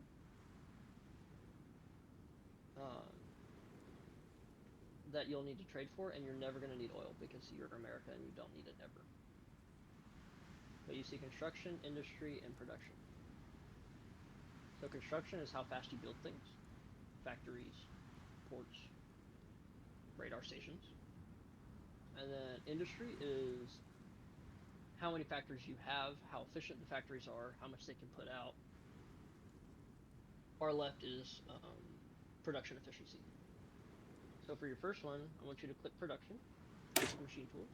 That you'll need to trade for, and you're never going to need oil because you're America and you don't need it ever. But you see construction, industry, and production. So construction is how fast you build things. Factories, ports, radar stations. And then industry is how many factories you have, how efficient the factories are, how much they can put out. Far left is production efficiency. So for your first one, I want you to click production, basic machine tools,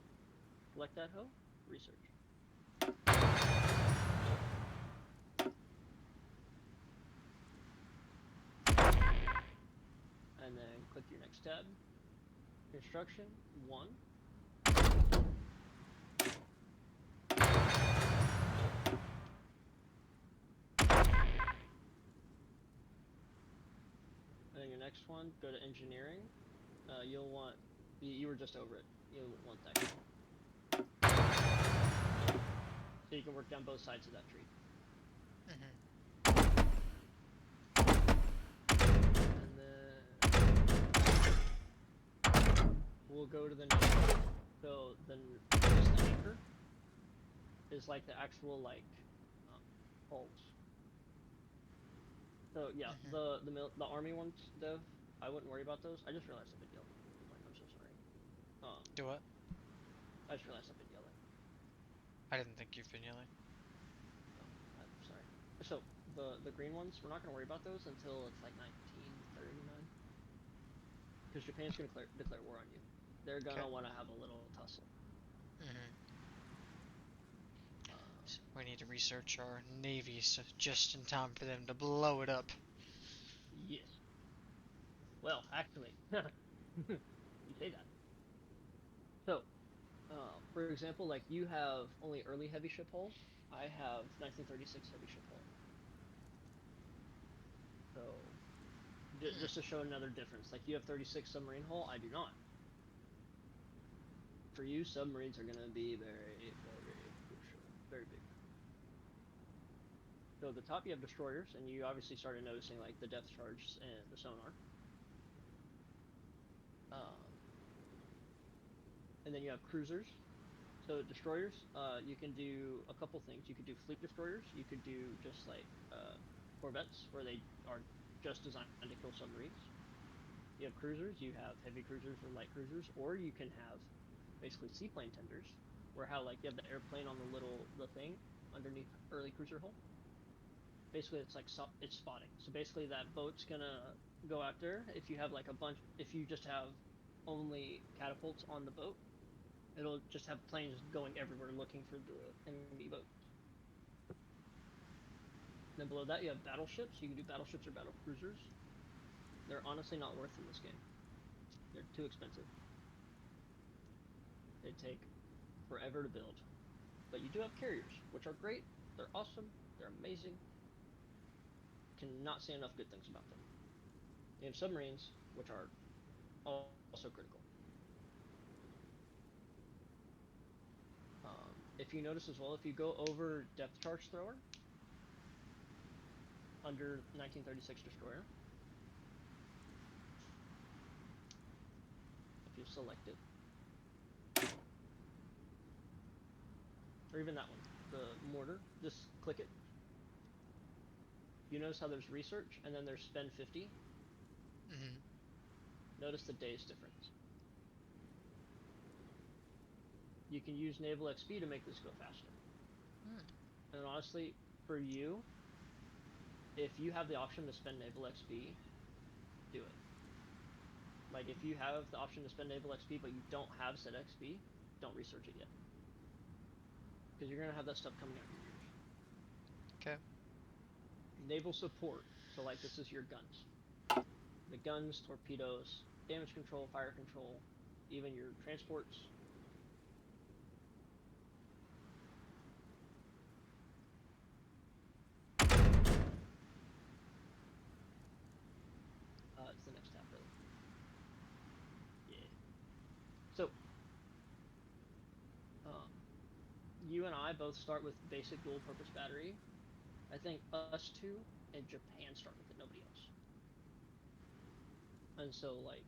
select that hoe, research. And then click your next tab, construction, 1. And then your next one, go to engineering. You'll want, you were just over it. You'll want that. So you can work down both sides of that tree. Mhm. And then we'll go to the next one. So then just the anchor is like the actual hulls. So yeah, Mhm. the army ones, Dev, I wouldn't worry about those. I just realized I've been yelling. Like, I'm so sorry. Do what? I just realized I've been yelling. I didn't think you've been yelling. Oh, I'm sorry. So the green ones, we're not gonna worry about those until it's like 1939, because Japan's gonna declare war on you. They're Okay. gonna want to have a little tussle. Mhm. Uh, So we need to research our navy so just in time for them to blow it up. yes. Well, actually, you say that. So, for example, like you have only early heavy ship hull. I have 1936 heavy ship hull. So, Hmm. just to show another difference, like you have 36 submarine hull, I do not. For you, submarines are gonna be very, very crucial, very big. So at the top you have destroyers, and you obviously started noticing like the depth charge and the sonar. Um, and then you have cruisers. So destroyers, you can do a couple things. You could do fleet destroyers. You could do just like corvettes, where they are just designed to kill submarines. You have cruisers. You have heavy cruisers or light cruisers, or you can have basically seaplane tenders, where how like you have the airplane on the thing underneath early cruiser hull. Basically, it's like it's spotting. So basically, that boat's gonna go out there. If you have like a bunch, if you just have only catapults on the boat, it'll just have planes going everywhere looking for the enemy boat. Then below that, you have battleships. You can do battleships or battle cruisers. They're honestly not worth in this game. They're too expensive. They take forever to build. But you do have carriers, which are great. They're awesome. They're amazing. cannot say enough good things about them. You have submarines, which are also critical. If you notice as well, if you go over depth charge thrower under 1936 destroyer, if you select it, or even that one, the mortar, just click it. You notice how there's research and then there's spend 50. Mm-hmm. Notice the days difference. You can use naval XP to make this go faster. And honestly, for you, if you have the option to spend naval XP, do it. Like, if you have the option to spend naval XP but you don't have said XP, don't research it yet. Because you're gonna have that stuff coming out your ears. Okay. Naval support. So like this is your guns. The guns, torpedoes, damage control, fire control, even your transports. It's the next tab, really. Yeah. So, you and I both start with basic dual purpose battery. I think us two and Japan start with it, nobody else. And so, like,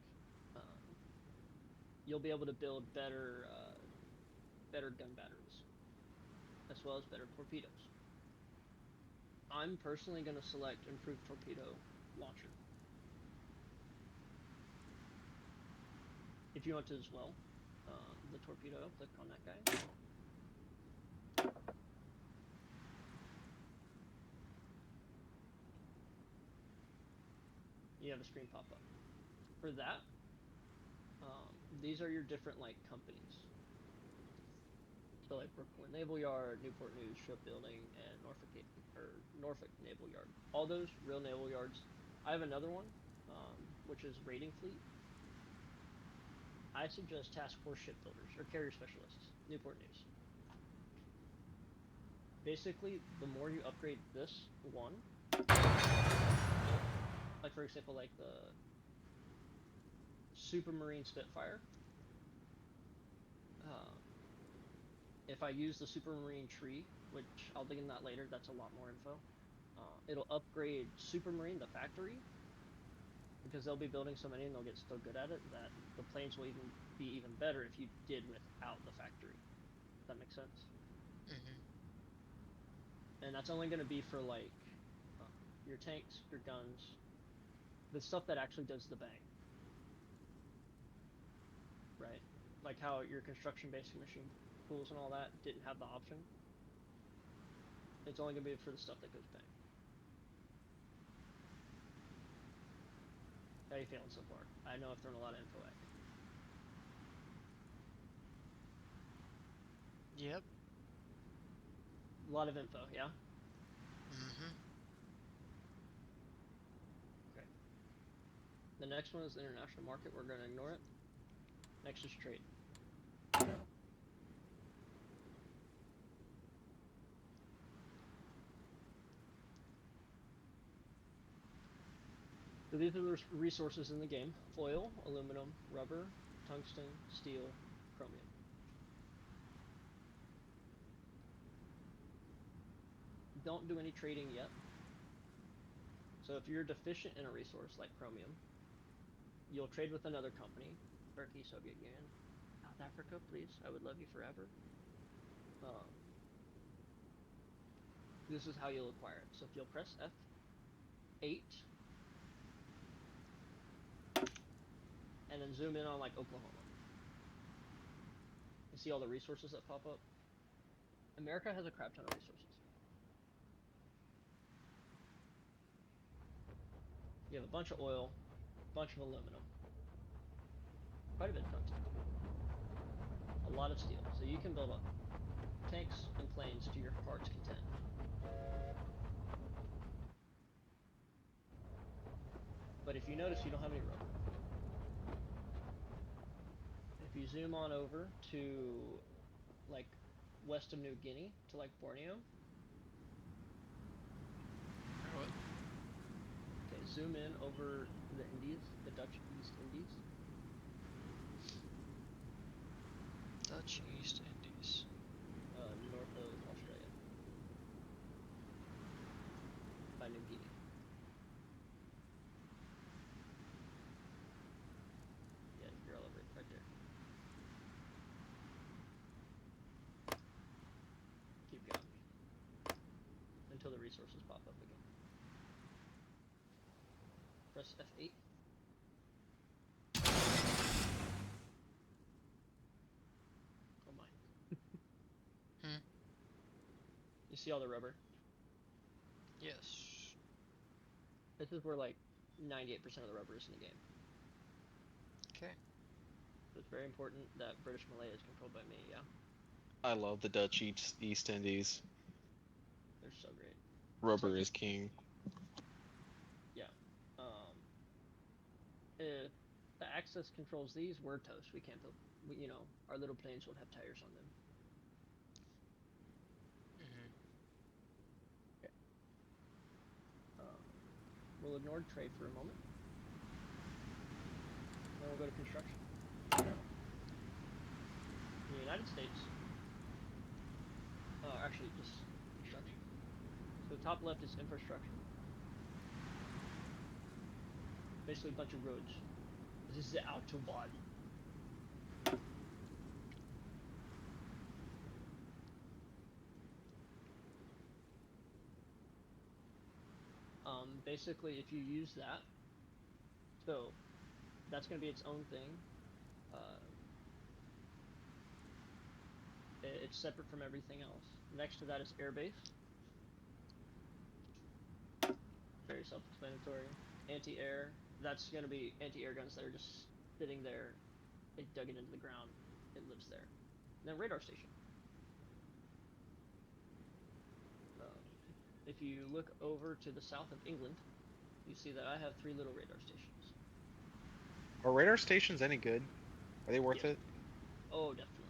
you'll be able to build better, better gun batteries, as well as better torpedoes. I'm personally going to select improved torpedo launcher. If you want to as well, the torpedo, click on that guy. You have a screen pop up. For that, these are your different like companies. So like Brooklyn Naval Yard, Newport News Shipbuilding, and Norfolk Naval Yard. All those real naval yards. I have another one, which is Raiding Fleet. I suggest Task Force Shipbuilders or Carrier Specialists, Newport News. Basically, the more you upgrade this one, like for example, like the Supermarine Spitfire. If I use the Supermarine tree, which I'll dig in that later, that's a lot more info. It'll upgrade Supermarine, the factory, because they'll be building so many and they'll get so good at it that the planes will even be even better if you did without the factory. Does that make sense? Mm-hmm. And that's only going to be for like your tanks, your guns, the stuff that actually does the bang. Right? Like how your construction basic machine tools and all that didn't have the option. It's only going to be for the stuff that goes bang. How you feeling so far? I know I've thrown a lot of info at you. Yep. A lot of info, yeah? Mm-hmm. Okay. The next one is the international market. We're going to ignore it. Next is trade. So these are the resources in the game. Oil, aluminum, rubber, tungsten, steel, chromium. Don't do any trading yet. So if you're deficient in a resource like chromium, you'll trade with another company. Turkey, Soviet Union, South Africa, please. I would love you forever. This is how you'll acquire it. So if you'll press F8 and then zoom in on like Oklahoma. You see all the resources that pop up? America has a crap ton of resources. You have a bunch of oil, a bunch of aluminum, quite a bit of tungsten, a lot of steel. So you can build up tanks and planes to your heart's content. But if you notice, you don't have any rubber. If you zoom on over to like west of New Guinea to like Borneo, What? zoom in over the Indies, the Dutch East Indies. Dutch East Indies. North of Australia. By New Guinea. Yeah, you're all over it, right there. Keep going. Until the resources pop up again. Press F8. Oh my. You see all the rubber? Yes. This is where like 98% of the rubber is in the game. Okay. So it's very important that British Malay is controlled by me, yeah? I love the Dutch East Indies. They're so great. Rubber is king. Yeah. If the Axis controls these, we're toast. We can't build, you know, our little planes won't have tires on them. Mm-hmm. We'll ignore trade for a moment. Then we'll go to construction. In the United States, actually just construction. So the top left is infrastructure. Basically a bunch of roads. This is the Autobahn. Basically if you use that, so that's going to be its own thing. It's separate from everything else. Next to that is airbase. Very self-explanatory. Anti-air. That's going to be anti-air guns that are just sitting there. They dug it into the ground. It lives there. And then radar station. If you look over to the south of England, you see that I have 3 little radar stations. Are radar stations any good? Are they worth Yeah. it? Oh, definitely.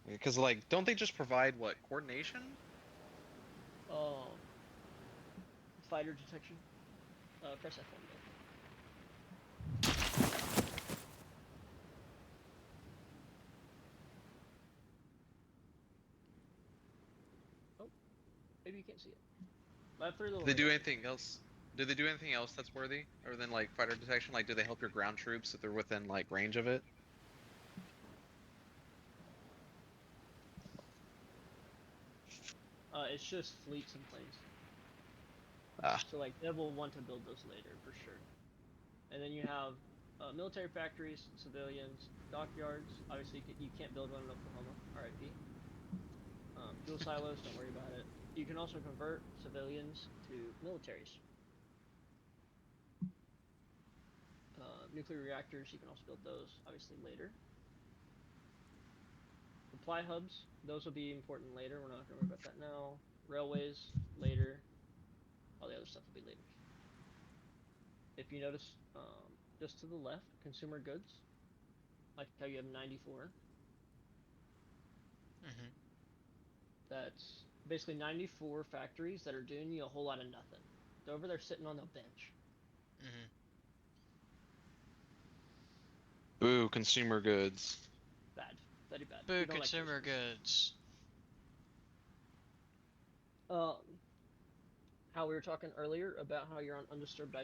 Because like, don't they just provide what, coordination? Fighter detection. Press F1 though. Oh, maybe you can't see it. I have 3 little Do they do radar anything else? Do they do anything else that's worthy, other than like fighter detection? Like, do they help your ground troops if they're within like range of it? It's just fleets and planes. Ah, So like Dev will want to build those later for sure. And then you have military factories, civilians, dockyards. Obviously you can't build one in Oklahoma. RIP. Fuel silos, don't worry about it. You can also convert civilians to militaries. Nuclear reactors, you can also build those obviously later. Supply hubs, those will be important later. We're not going to worry about that now. Railways, later. All the other stuff will be later. If you notice, just to the left, consumer goods, like how you have 94. Mm-hmm. That's basically 94 factories that are doing you a whole lot of nothing. They're over there sitting on the bench. Mm-hmm. boo, consumer goods. Bad. Very bad. Boo, We don't like those consumer ones. goods. How we were talking earlier about how you're on undisturbed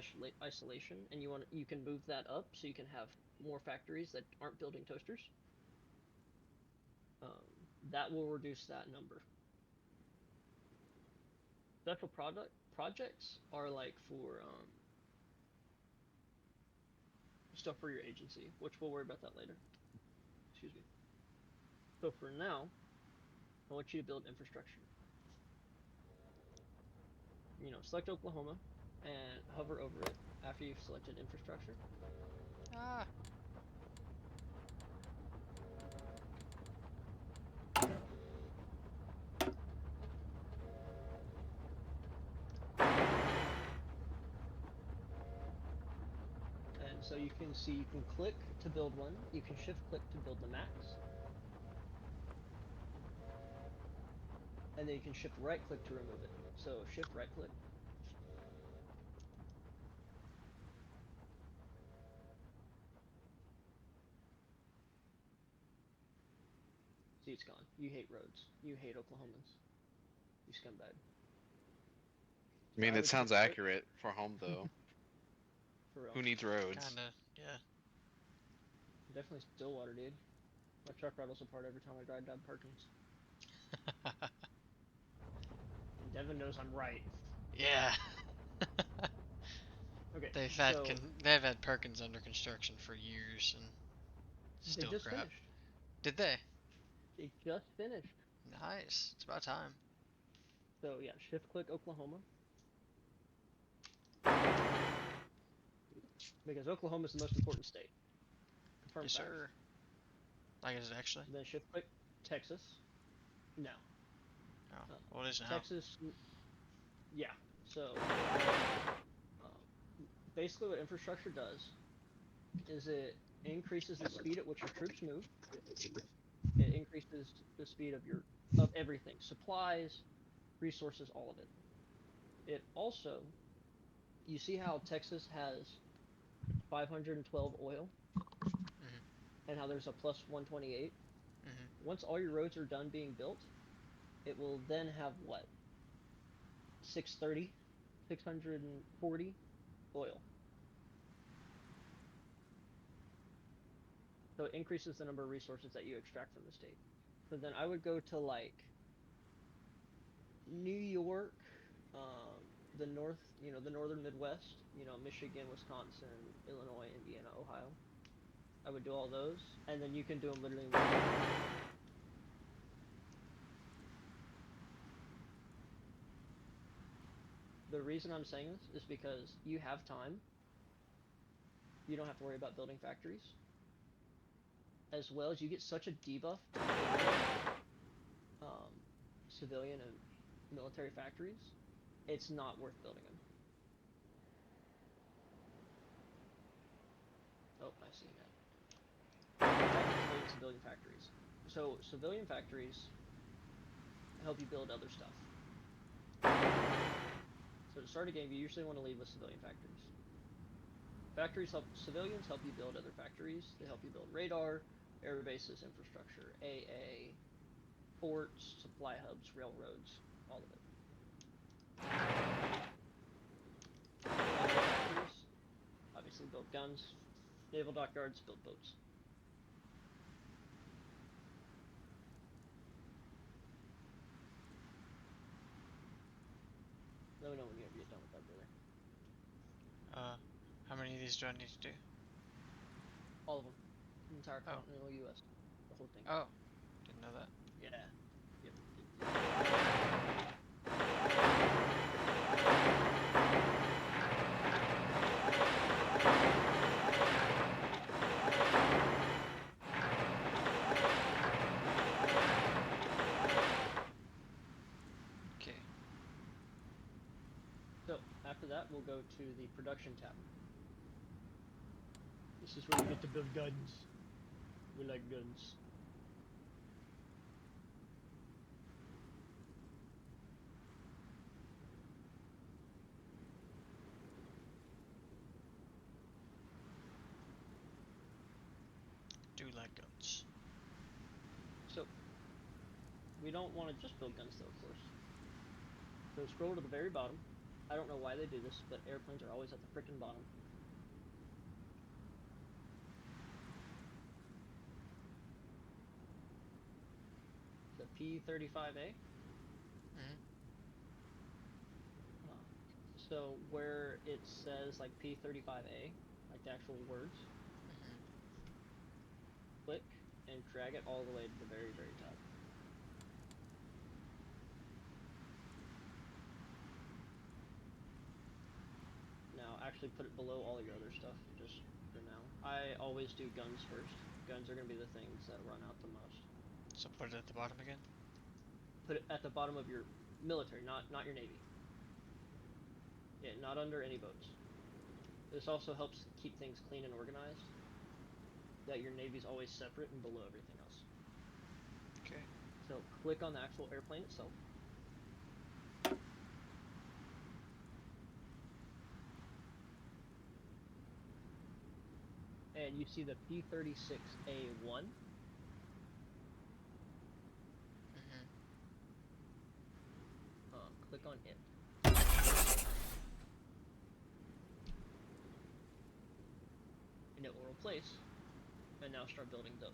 isolation and you can move that up so you can have more factories that aren't building toasters. That will reduce that number. Special projects are like for stuff for your agency, which we'll worry about that later. Excuse me. So for now, I want you to build infrastructure. Select Oklahoma and hover over it after you've selected infrastructure. Ah. And so you can see you can click to build one, you can shift click to build the max. And then you can shift right click to remove it. So shift right click. Steve's gone. You hate roads. You hate Oklahomans. You scumbag. I mean, I that would sounds shift click accurate for home though. for real. Who needs roads? Kinda, yeah. Definitely Stillwater, dude. My truck rattles apart every time I drive down Perkins. And Devin knows I'm right. Yeah. Okay, They've so they've had Perkins under construction for years and they still just crap. finished. Did they? They just finished. Nice. It's about time. So yeah, shift click Oklahoma. Because Oklahoma is the most important state. Confirmed Yes, fact. sir. Like, is it actually? Then shift click Texas. No. Oh, Uh, what is now? Texas. Yeah. So basically, what infrastructure does is it increases the speed at which your troops move. It increases the speed of everything, supplies, resources, all of it. It also, you see how Texas has 512 oil, Mhm. and how there's a plus 128. Mhm. Once all your roads are done being built, it will then have what? 630, 640 oil. So it increases the number of resources that you extract from the state. So then I would go to like New York, the north, the northern Midwest, Michigan, Wisconsin, Illinois, Indiana, Ohio. I would do all those, and then you can do them literally. The reason I'm saying this is because you have time. You don't have to worry about building factories. As well as you get such a debuff to um, civilian and military factories, it's not worth building them. Oh, I see that. Civilian factories. So civilian factories help you build other stuff. So to start a game, you usually want to lead with civilian factories. Civilians help you build other factories. They help you build radar, air bases, infrastructure, AA, ports, supply hubs, railroads, all of it. Factories obviously build guns. Naval dockyards build boats. Let me know when you ever get done with that, brother. How many of these do I need to do? All of them. The entire Oh. continental U.S. The whole thing. Oh, didn't know that. Yeah. Yep. Okay. So after that, we'll go to the production tab. This is where we get to build guns. We like guns. Do like guns. So we don't want to just build guns though, of course. So scroll to the very bottom. I don't know why they do this, but airplanes are always at the frickin' bottom. The P-35A. Mhm. So where it says like P-35A, like the actual words, Mhm. click and drag it all the way to the very, very top. Now actually put it below all your other stuff, just for now. I always do guns first. Guns are going to be the things that run out the most. So put it at the bottom again. Put it at the bottom of your military, not your navy. Yeah, not under any boats. This also helps keep things clean and organized. That your navy's always separate and below everything else. Okay. So click on the actual airplane itself. And you see the P-36A1. click on it. And it will replace, and now start building those.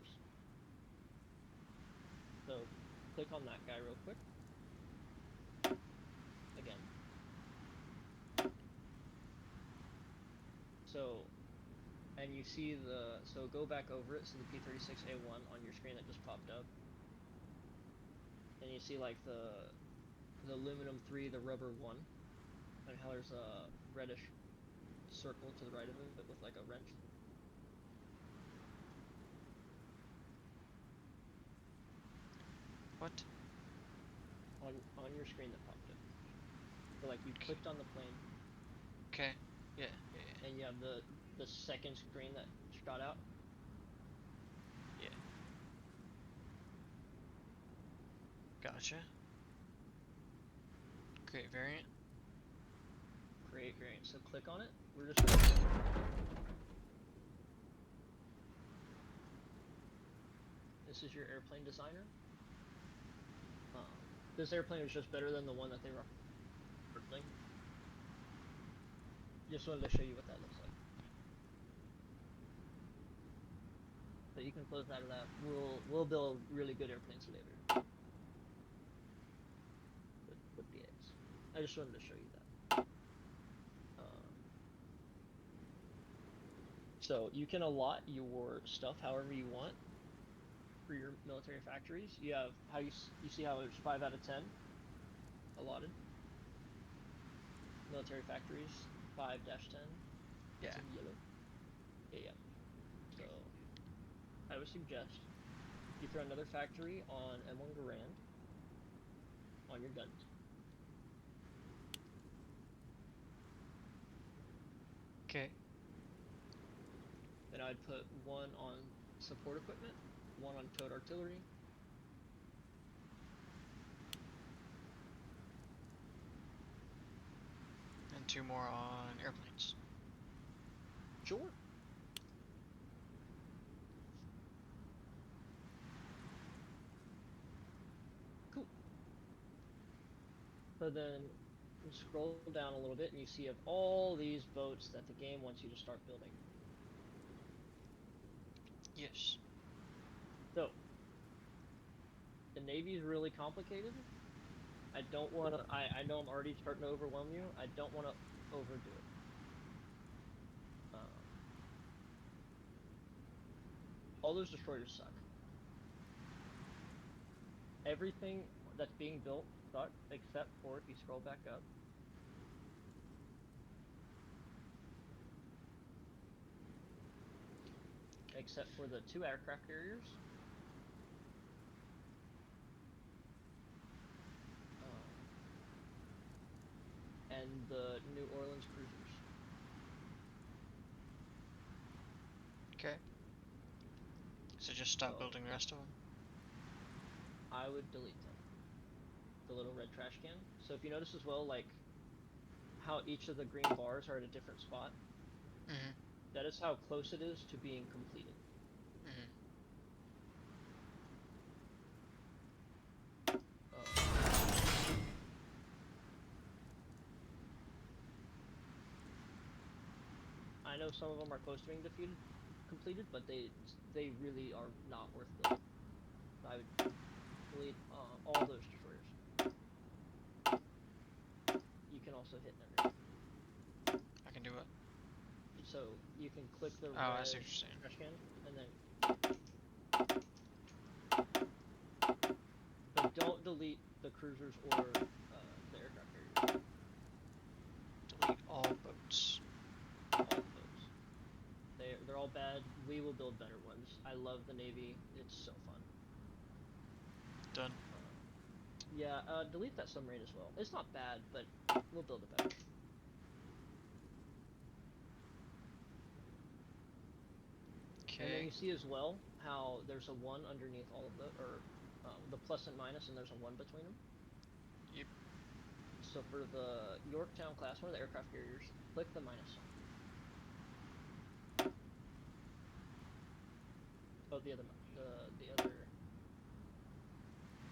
So click on that guy real quick. Again. So, and you see the, so go back over it, so the P36A1 on your screen that just popped up. And you see like the aluminum 3, the rubber 1, and how there's a reddish circle to the right of it with like a wrench. What? On your screen that popped up. So like you clicked on the plane, Okay. Yeah. Yeah. Yeah. and you have the second screen that shot out. Yeah. Gotcha. Create variant. Create variant. So click on it. We're just gonna, this is your airplane designer. This airplane is just better than the one that they were originally. Just wanted to show you what that looks like. So you can close out of that. We'll build really good airplanes later. With the eggs. I just wanted to show you that. So you can allot your stuff however you want for your military factories. You have how you see how there's 5 out of 10 allotted. Military factories 5-10. Yeah. It's in yellow. Yeah. So I would suggest you throw another factory on M1 Garand on your guns. Okay. Then I'd put one on support equipment, one on towed artillery. And 2 more on airplanes. Sure. Cool. So then you scroll down a little bit and you see of all these boats that the game wants you to start building. Yes. So the Navy is really complicated. I don't want to. I know I'm already starting to overwhelm you. I don't want to overdo it. All those destroyers suck. Everything that's being built sucks except for, if you scroll back up, except for the 2 aircraft carriers. And the New Orleans cruisers. Okay. So just stop So building the rest of them. I would delete them. The little red trash can. So if you notice as well, like how each of the green bars are at a different spot, Mhm. that is how close it is to being completed. Mhm. I know some of them are close to being completed, but they really are not worth building. So I would delete all those destroyers. You can also hit enter. I can do it. So you can click the Oh, I red see what you're saying. trash can, and then, but don't delete the cruisers or the aircraft carriers. Delete all boats. All the boats. They're all bad. We will build better ones. I love the Navy. It's so fun. Done. Yeah, delete that submarine as well. It's not bad, but we'll build it better. And then Okay. you see as well how there's a 1 underneath all of or the plus and minus, and there's a 1 between them. Yep. So for the Yorktown class, one of the aircraft carriers, click the minus sign. Oh,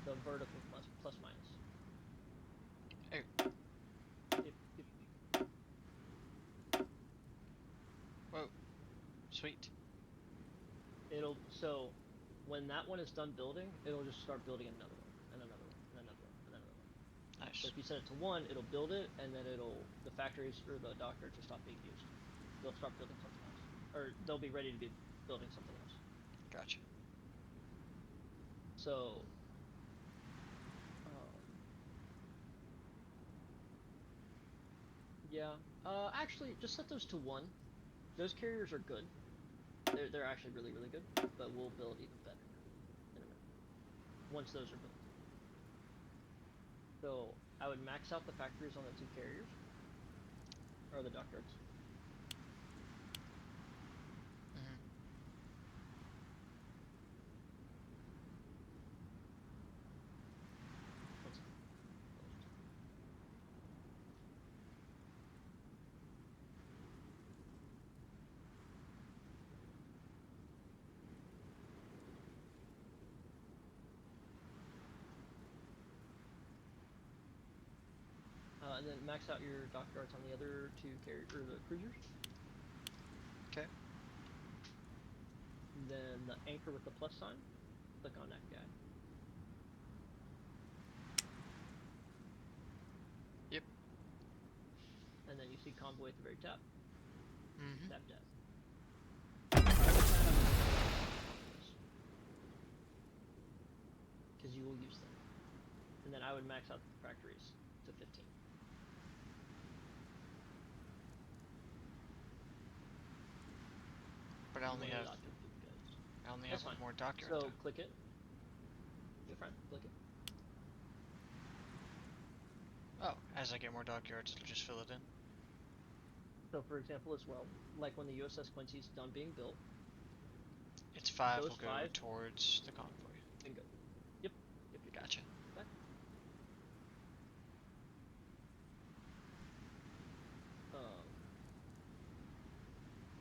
the vertical plus minus. Oh. So, when that one is done building, it'll just start building another one, and another one, and another one, and another one. Nice. So if you set it to 1, it'll build it, and then the factories or the dockyards will stop being used. They'll start building something else, or they'll be ready to be building something else. Gotcha. So, yeah. Actually, just set those to 1. Those carriers are good. They're actually really, really good, but we'll build even better in a minute. Once those are built. So, I would max out the factories on the 2 carriers. Or the dockyards. Mm-hmm. One second. Apologies. And then max out your dockyards on the other 2 carrier or the cruisers. Okay. Then the anchor with the plus sign, click on that guy. Yep. And then you see convoy at the very top. Mm-hmm. Tap that. Because you will use them. And then I would max out the factories to 15. But I only You want have a lot of good guys. I only That's have fine. one more dockyard So though. click it. You're fine. Click it. Oh, as I get more dockyards, it'll just fill it in. So for example, as well, like when the USS Quincy's done being built, Its 5 those will go 5 towards the convoy. bingo. Yep. Yep. Yep. Gotcha. Back.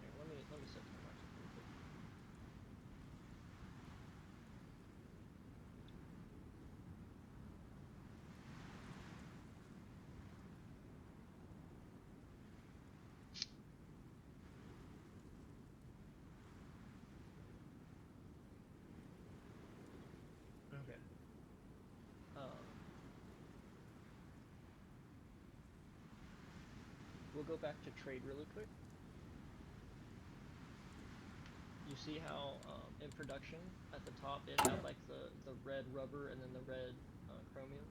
Here, let me set time max up really quick. Okay. We'll go back to trade really quick. You see how in production at the top it had like the red rubber and then the red chromium?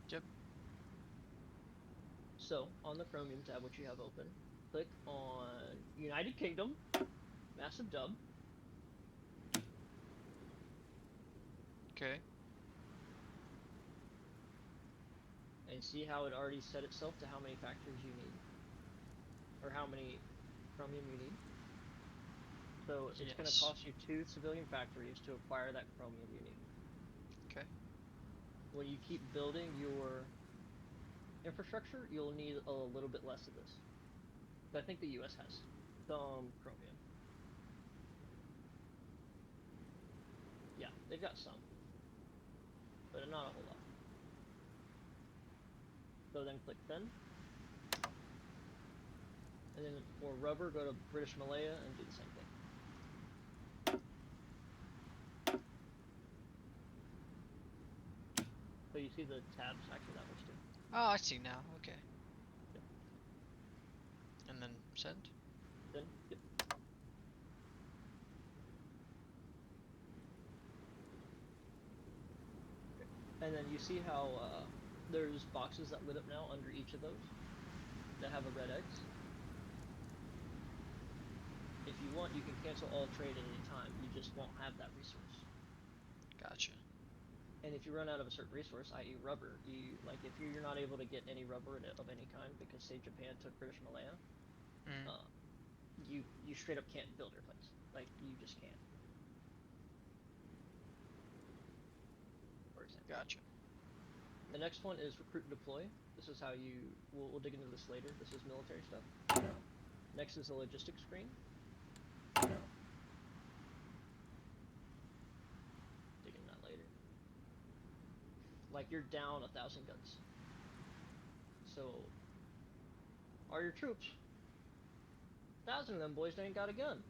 Yep. So on the chromium tab, which you have open, click on United Kingdom, massive dub. Okay. And see how it already set itself to how many factories you need, or how many chromium you need. So it's going to Yes. cost you 2 civilian factories to acquire that chromium you need. Okay. When you keep building your infrastructure, you'll need a little bit less of this. So I think the US has some chromium. Yeah, they've got some, but not a whole lot. So then click send. And then for rubber, go to British Malaya and do the same thing. So you see the tabs? Actually, that works too. Oh, I see now. Okay. Yep. And then send. Then, yep. Okay. And then you see how there's boxes that lit up now under each of those that have a red X. If you want, you can cancel all trade at any time. You just won't have that resource. Gotcha. And if you run out of a certain resource, i.e. rubber, if you're not able to get any rubber of any kind because say Japan took British Malaya, Mm. You straight up can't build your place. Like you just can't. For example. Gotcha. The next one is recruit and deploy. This is how we'll dig into this later. This is military stuff. Next is the logistics screen. Dig into that later. Like you're down 1,000 guns. So are your troops? 1,000 of them boys ain't got a gun.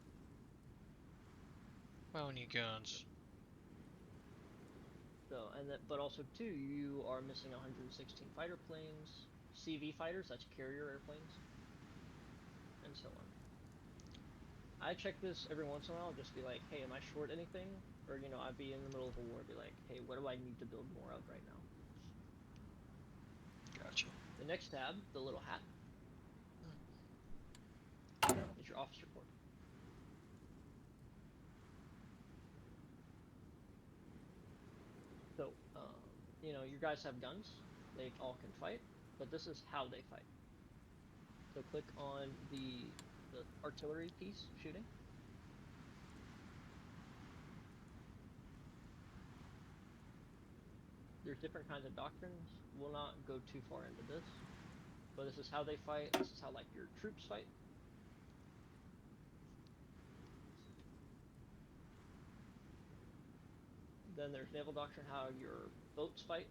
Well, need guns. So, and that, but also too, you are missing 116 fighter planes, CV fighters, that's carrier airplanes, and so on. I check this every once in a while, just be like, hey, am I short anything? Or, you know, I'd be in the middle of a war, be like, hey, what do I need to build more of right now? Gotcha. The next tab, the little hat, is your officer corps. So, you know, your guys have guns, they all can fight, but this is how they fight. So click on the artillery piece, shooting. There's different kinds of doctrines. We'll not go too far into this, but this is how they fight. This is how like your troops fight. Then there's naval doctrine, how your boats fight.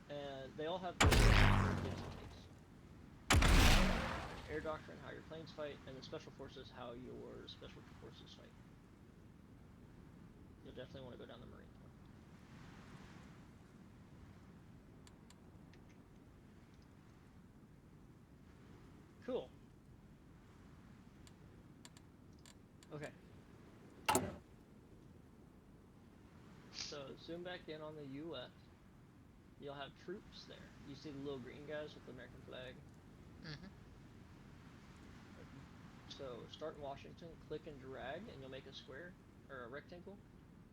And they all have their gives and takes. Air doctrine, how your planes fight, and the special forces, how your special forces fight. You'll definitely want to go down the Marines one. Cool. Okay. So zoom back in on the U.S. You'll have troops there. You see the little green guys with the American flag? Mm-hmm. So start in Washington, click and drag, and you'll make a square, or a rectangle.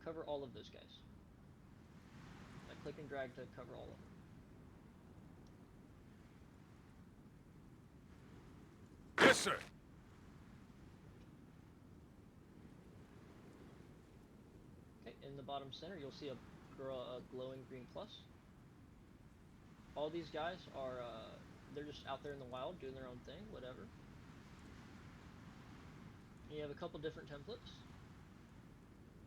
Cover all of those guys. Like click and drag to cover all of them. Yes, sir. Okay, in the bottom center, you'll see a glowing green plus. All these guys are, they're just out there in the wild doing their own thing, whatever. You have a couple different templates.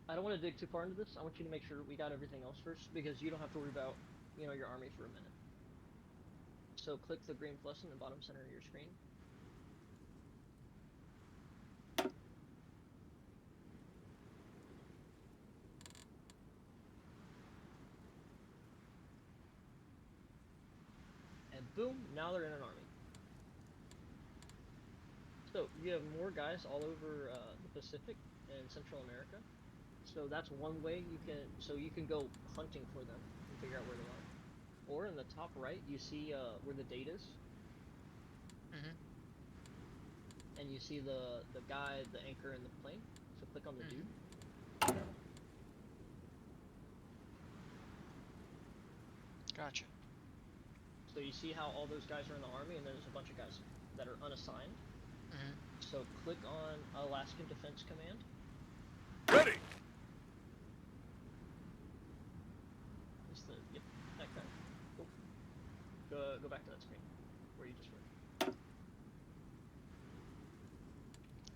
I don't want to dig too far into this. I want you to make sure we got everything else first, because you don't have to worry about, you know, your army for a minute. So click the green plus in the bottom center of your screen. And boom, now they're in an army. So you have more guys all over the Pacific and Central America. So that's one way you can, so you can go hunting for them and figure out where they are. Or in the top right, you see where the date is. Mm-hmm. And you see the guy, the anchor, and the plane. So click on the dude. Gotcha. So you see how all those guys are in the army, and there's a bunch of guys that are unassigned. Mm-hmm. So click on Alaskan Defense Command. Ready. It's the, yep, that guy. Cool. Go back to that screen where you just were.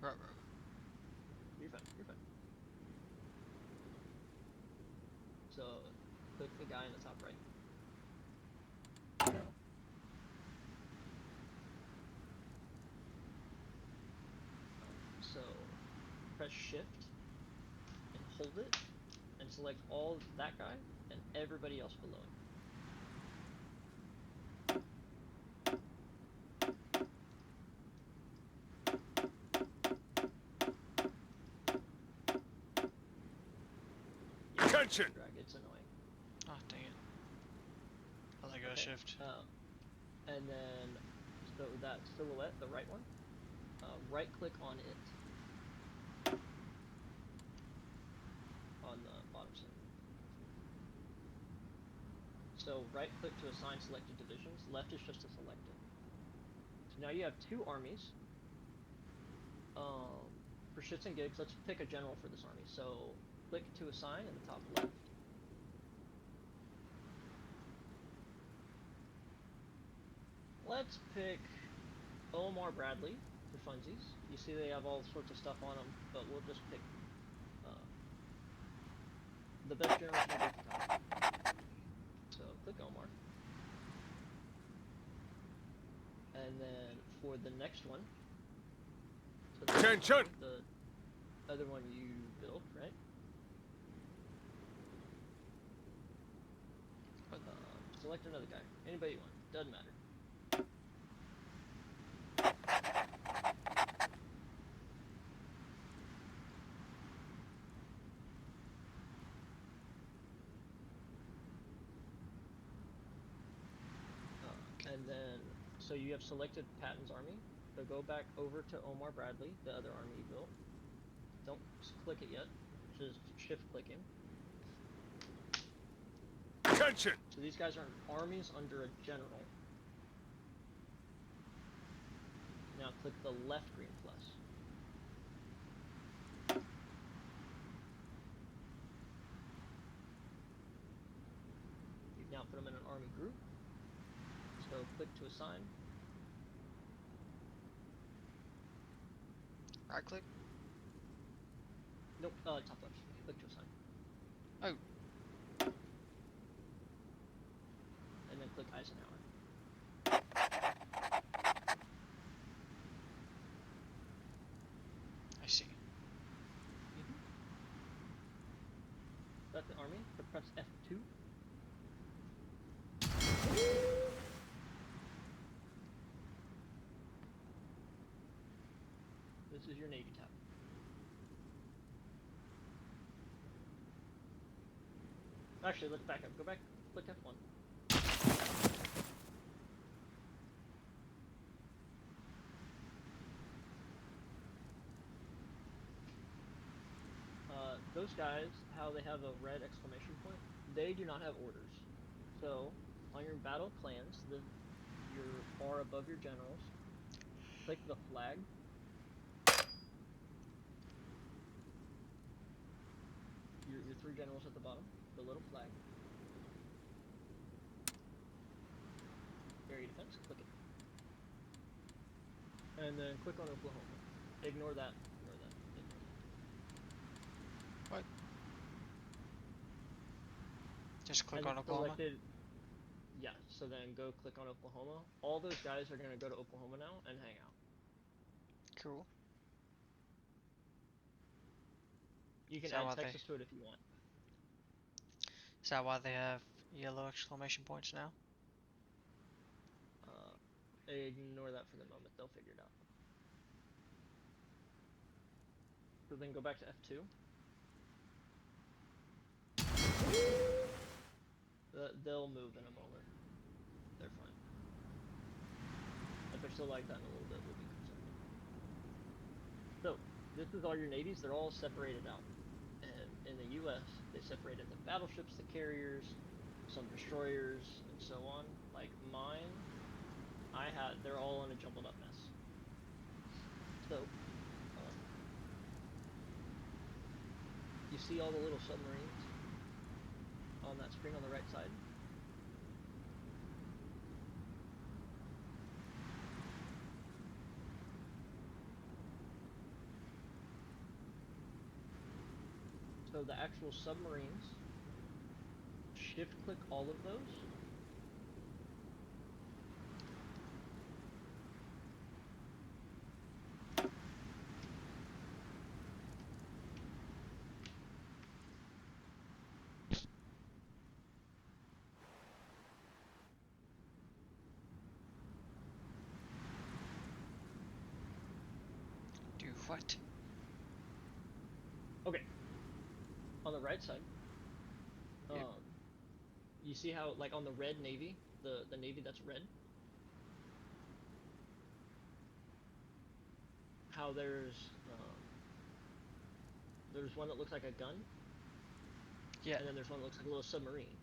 Right. You're fine. You're fine. So click the guy in the top right. So press shift and hold it and select all that guy and everybody else below him. Yeah, Attention! drag, it's annoying. Oh, dang it. I like a Okay, shift. and then, so that silhouette, the right one, right click on it. On the bottom center. So right click to assign selected divisions, left is just to select it. So now you have two armies. For shits and gigs, let's pick a general for this army. So click to assign in the top left. Let's pick Omar Bradley for funsies. You see they have all sorts of stuff on them, but we'll just pick the best generals maybe at the top. So click Omar. And then for the next one, So that's Attention! the other one you built, right? What? Select another guy. Anybody you want. Doesn't matter. And then, so you have selected Patton's army. So go back over to Omar Bradley, the other army you built. Don't click it yet. Just shift click him. Attention! So these guys are armies under a general. Now click the left green plus. You've now put them in an army group. So click to assign. Right click. Nope, top left. Click to assign. Oh. And then click Eisenhower. I see. That's the army. So press F2. This is your Navy tab. Actually, let's back up. Go back. Click F1. Those guys, how they have a red exclamation point, they do not have orders. So, on your battle clans, your bar above your generals, click the flag. Your three generals at the bottom, the little flag. Area defense, click it. And then click on Oklahoma. Ignore that, ignore that, ignore that. What? Just click And on Oklahoma? selected, yeah, so then go click on Oklahoma. All those guys are going to go to Oklahoma now and hang out. Cool. You can Is that why add Texas to it if you want. Is that why they have yellow exclamation points now? Ignore that for the moment, they'll figure it out. So then go back to F2. They'll move in a moment. They're fine. If they're still like that in a little bit, we'll be concerned. So, this is all your navies, they're all separated out. And in the US, they separated the battleships, the carriers, some destroyers, and so on. Like mine, they're all in a jumbled up mess. So, you see all the little submarines on that screen on the right side? So the actual submarines, shift click all of those. Do what? Okay. On the right side, Yep. you see how, like, on the red navy, the navy that's red, how there's one that looks like a gun, Yeah. and then there's one that looks like a little submarine.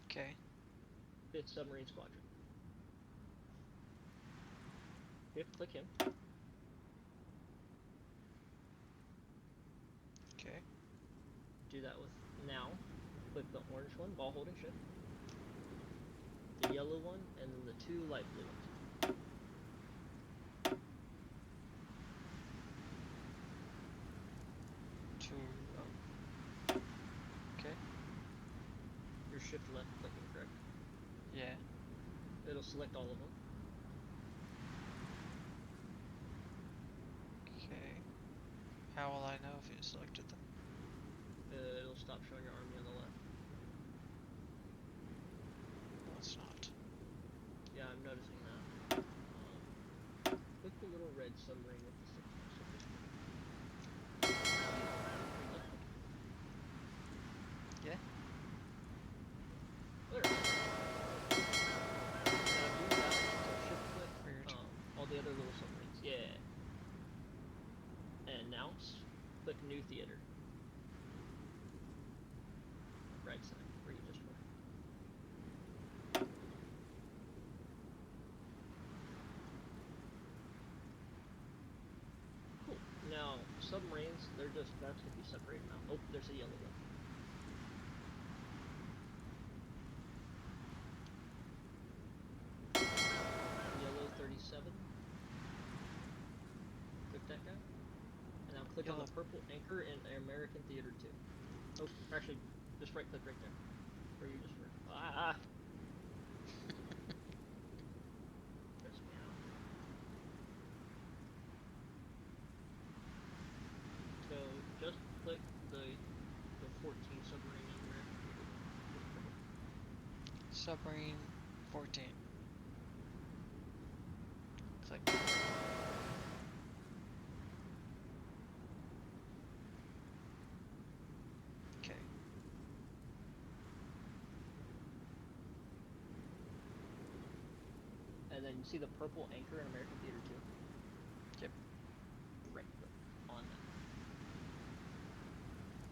Okay. 5th Submarine Squadron. Click him. Okay. Do that with now. Click the orange one, ball holding shift. The yellow one, and then the 2 light blue ones. Okay. Your shift left clicking, correct? Yeah. It'll select all of them. if you selected them. It'll stop showing your army on the left. No, it's not. Yeah, I'm noticing that. Click the little red submarine with the 6 next to it. Just click it. Left click it. Yeah? There it is. Now do that, so shift click Weird. all the other little submarines. Yeah. And now click new theater. Right side, where you just were. Cool. Now, submarines, they're just best if you separate them out. Oh, there's a yellow one. Yellow 37. Click that guy. And now click on Yellow. the purple anchor in American Theater 2. Oh, actually, just right click right there. Where you just were. Ah! Stress me out. So, just click the 14 submarine in American Theater 1. Just click it. Submarine 14. Click. Okay. And then you see the purple anchor in American Theater 2? Yep. Right click on that.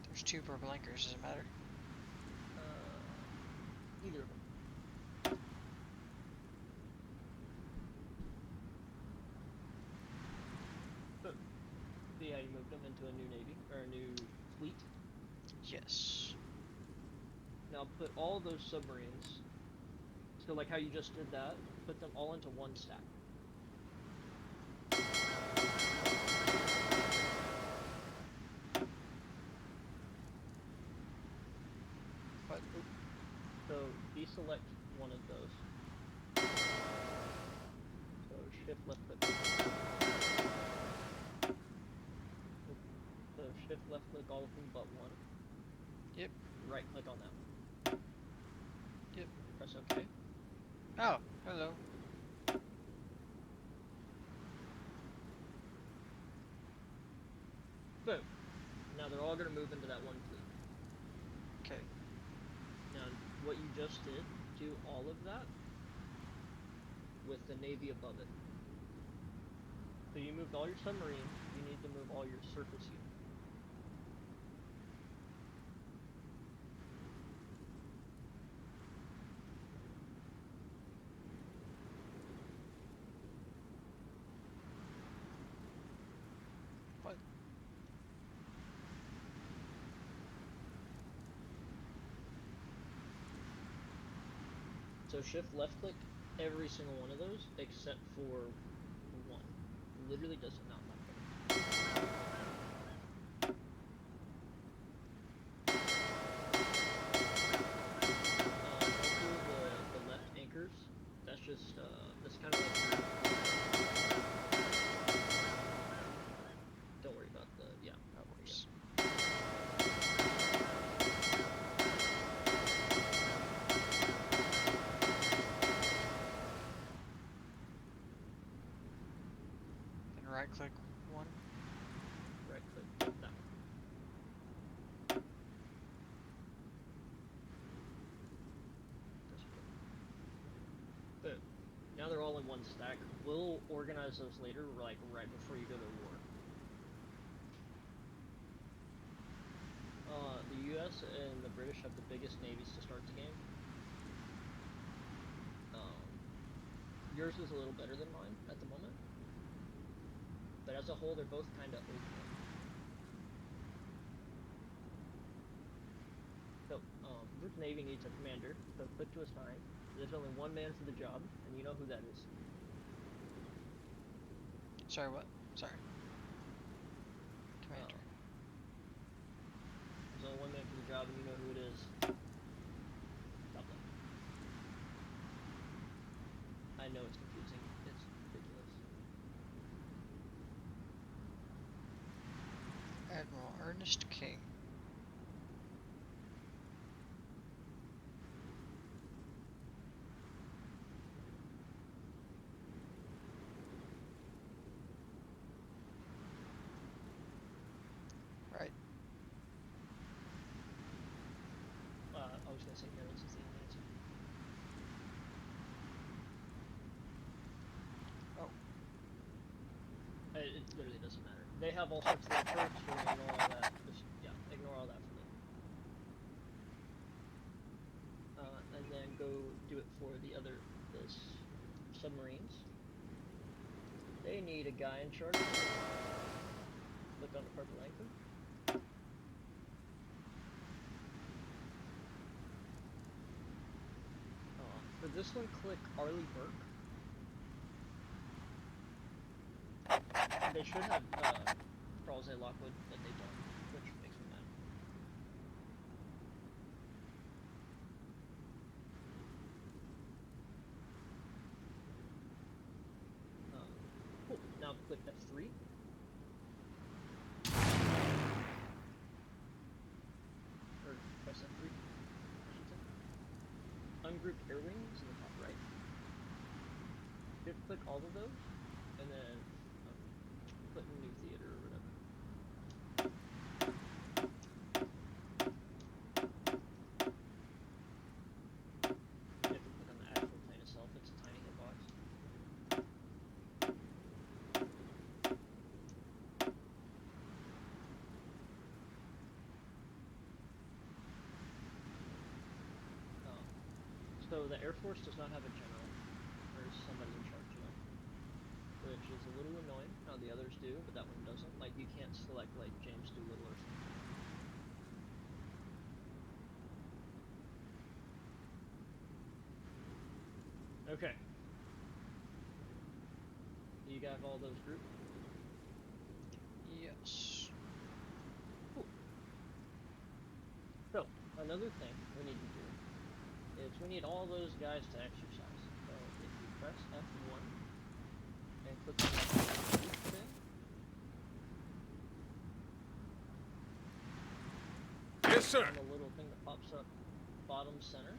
There's 2 purple anchors, does it matter? Either of them. Boom. See how you moved them into a new navy, or a new fleet? Yes. Now put all those submarines, so like how you just did that, put them all into one stack. What? So deselect one of those. So shift left click. Oh, so shift left click all of them but one. Yep. Right click on that one. Yep. Press OK. Oh, hello. Boom. Now they're all going to move into that one fleet. Okay. Now, what you just did, do all of that with the navy above it. So you moved all your submarines, you need to move all your surface units. What? So shift left click every single one of those except for one. Literally does not matter. Also the left anchors, that's just that's kind of like don't worry about the yeah. That works. Then right click one. Right click that one. Press OK. Boom. Now they're all in one stack. We'll organize those later, like right before you go to war. The U.S. and the British have the biggest navies to start the game. Yours is a little better than mine at the moment, but as a whole, they're both kind of okay. So, which navy needs a commander? So click to assign. There's only one man for the job, and you know who that is. Sorry, what? Sorry. Commander. There's only one man for the job, and you know who it is. Top left. I know it's confusing. It's ridiculous. Admiral Ernest King. Right. I was gonna say no, it's the same answer. Oh. It literally doesn't matter. They have all sorts of little perks. We're gonna ignore all that. Just, yeah, ignore all that for later. And then go do it for the submarines. They need a guy in charge. Click on the purple anchor. For this one, click Arleigh Burke. They should have Charles A. Lockwood, but they don't, which makes me mad. Cool. Now click F3. Or press F3, I should say. Ungroup air wings in the top right. Click all of those, and then put in new theater or whatever. You have to click on the actual plane itself. It's a tiny hitbox. So the Air Force does not have a general, or somebody in charge, you know, which is a little annoying. Now the others do, but that one doesn't. Like, you can't select like James Doolittle or something. Okay. You got all those grouped? Yes. Cool. So, another thing we need to do is we need all those guys to exercise. So, if you press F1 and click on the group thing, Yes, sir. on the little thing that pops up bottom center,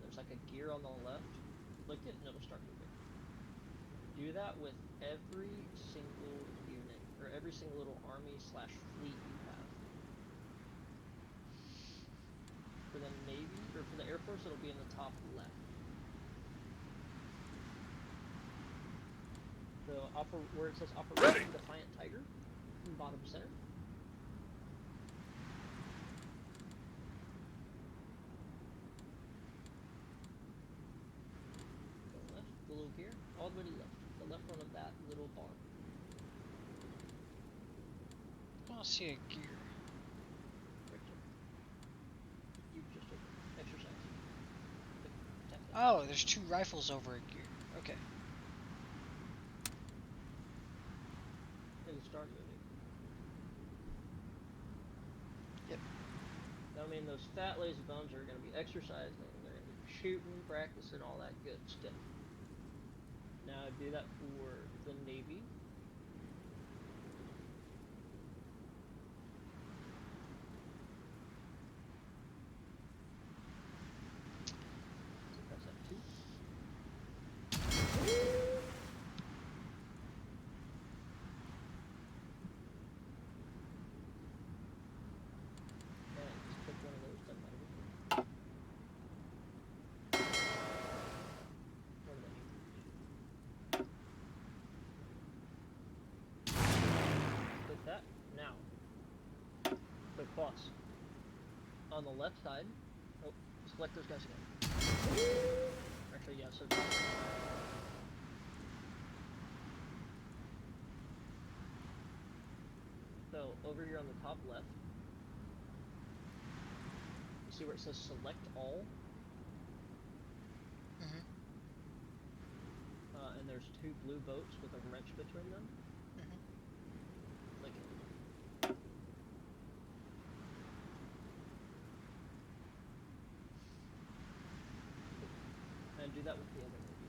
there's like a gear on the left. Click it and it'll start moving. Do that with every single unit, or every single little army/fleet you have. For the Navy, or for the Air Force, it'll be in the top left. So, where it says Operation Defiant Tiger, bottom center. Go left, the little gear, all the way to the left. The left one of that little bar. I don't see a gear. Right there. You just opened. Exercise. Tap that. Oh, there's 2 rifles over a gear. Okay. It'll start moving. Yep. That'll mean those fat lazy bums are going to be exercising, they're going to be shooting, practicing, all that good stuff. Now do that for the Navy. So press F2. And just pick one of those, doesn't matter which one. One of the anchors. Click that. Now, click pause. On the left side, oh, select those guys again. Actually, yeah, so top. So, over here on the top left, you see where it says select all? Mhm. And there's 2 blue boats with a wrench between them. Mhm. Click it. And do that with the other Navy.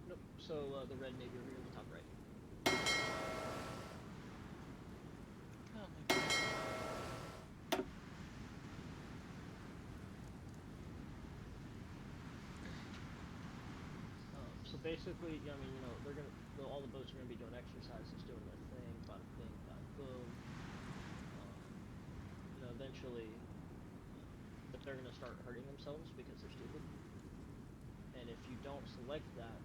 nope. So the red navy over here in the top right. Oh, maybe. So basically, I mean, you know, all the boats are gonna be doing exercises, doing their thing, bada bing, bada boom. You know, eventually, but they're gonna start hurting themselves because they're stupid. And if you don't select that,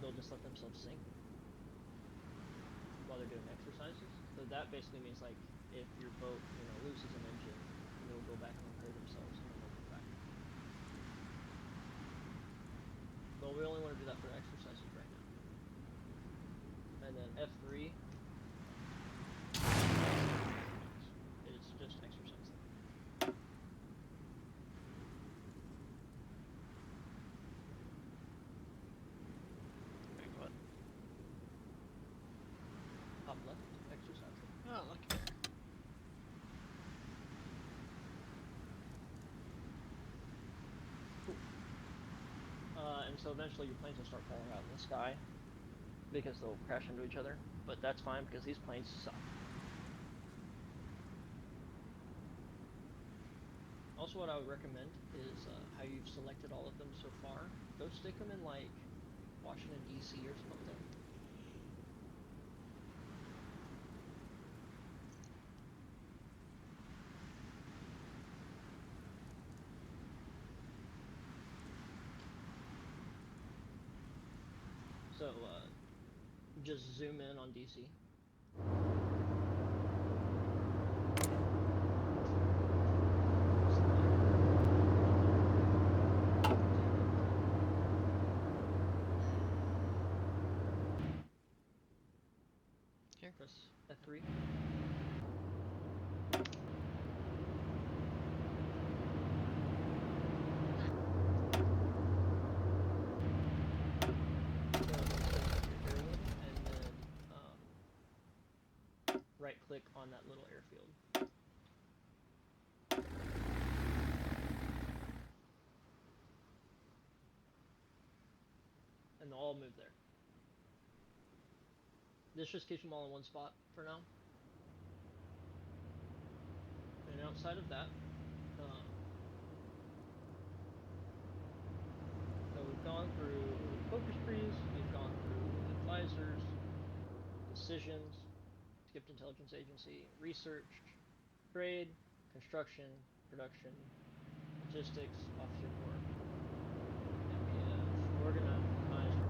they'll just let themselves sink while they're doing exercises. So that basically means like if your boat, you know, loses an engine, they'll go back and repair themselves, and then they'll come back. But we only want to do that for exercises right now. And then F3, it's just exercise. Wait, what? Top left, exercise. Oh, look there. And so eventually your planes will start falling out in the sky because they'll crash into each other. But that's fine because these planes suck. Also, what I would recommend is how you've selected all of them so far. Go stick them in like Washington D.C. or something. So just zoom in on DC. Here. Press F3. Right click on that little airfield. And they'll all move there. This just keeps them all in one spot for now. And outside of that, so we've gone through focus trees, we've gone through advisors, decisions, skipped intelligence agency, research, trade, construction, production, logistics, officer corps, and we have organized militaries.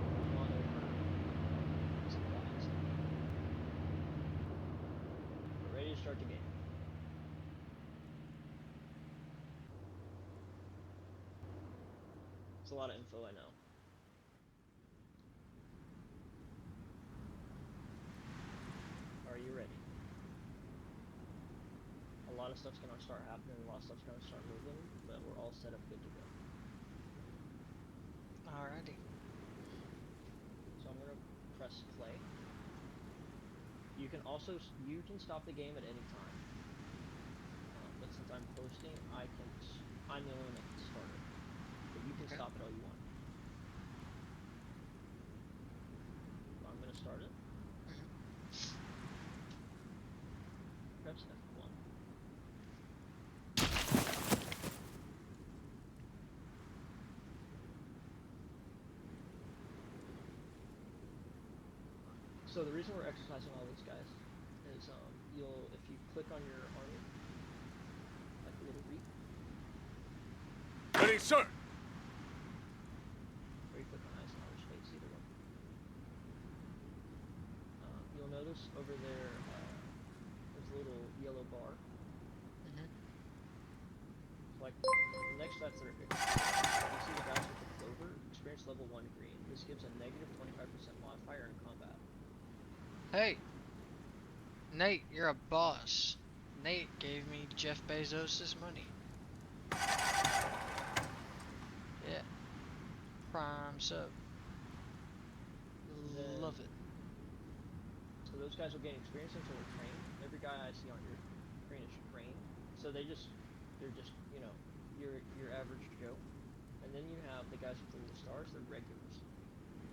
We've gone over supplies. We're ready to start the game. It's a lot of info, I know. Are you ready? A lot of stuff's gonna start happening, a lot of stuff's gonna start moving, but we're all set up good to go. Alrighty. So I'm gonna press play. You can also stop the game at any time. But since I'm hosting, I'm the only one that can start it. But you can Okay. stop it all you want. So I'm gonna start it. Press F1. So the reason we're exercising all these guys is if you click on your army, like the little wreath, Ready, sir. or you click on Eisenhower Space, either one. You'll notice over there, there's a little yellow bar. Like next to that's their you see the guys with the clover, experience level 1 green. This gives a negative 25% modifier in combat. Hey, Nate, you're a boss. Nate gave me Jeff Bezos' money. Yeah. Prime sub. Love it. So those guys will gain experience until they're trained. Every guy I see on your screen is trained. So they're just, you know, your average Joe, and then you have the guys with the little stars. They're regulars.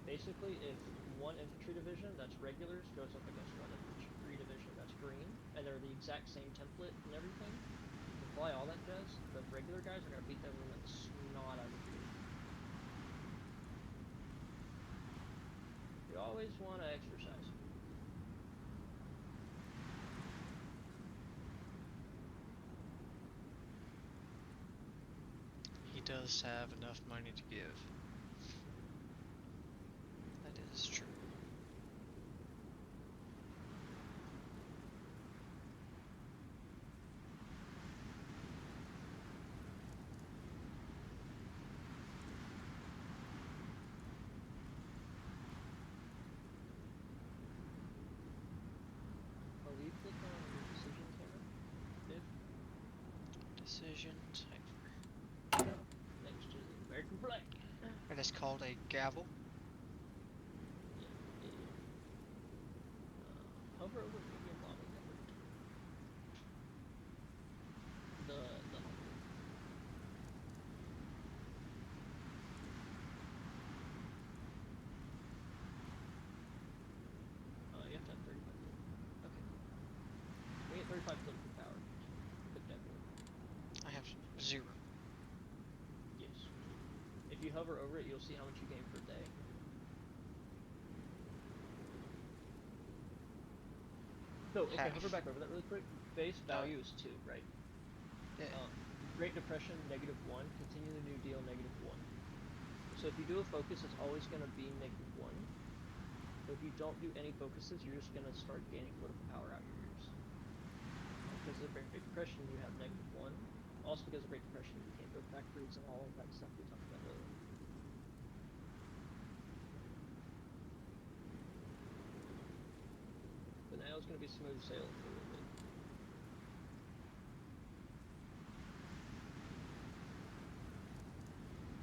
Basically, if one infantry division that's regulars goes up against one infantry division that's green, and they're the exact same template and everything, to fly all that jazz, the regular guys are gonna beat them in the snot out of the green. You always want to exercise. He does have enough money to give. That is true. Will you click on your decision camera, Div, Decisions. next to the American flag? It is called a gavel. Yeah. Hover over medium bombing effort. The hover. You have to have 35 kilo. Okay. We get 35 kilo per power. Click that bullet. I have 0. Yes. If you hover over it, you'll see how much you gain per day. So, okay, Half. hover back over that really quick. Base value is 2, right? Yeah. Great Depression, -1. Continue the New Deal, -1. So if you do a focus, it's always going to be -1. So if you don't do any focuses, you're just going to start gaining political power out your ears. Because of the Great Depression, you have -1. Also because of Great Depression, you can't build factories and all of that stuff we talked about earlier. But now it's going to be smooth sailing for a little bit.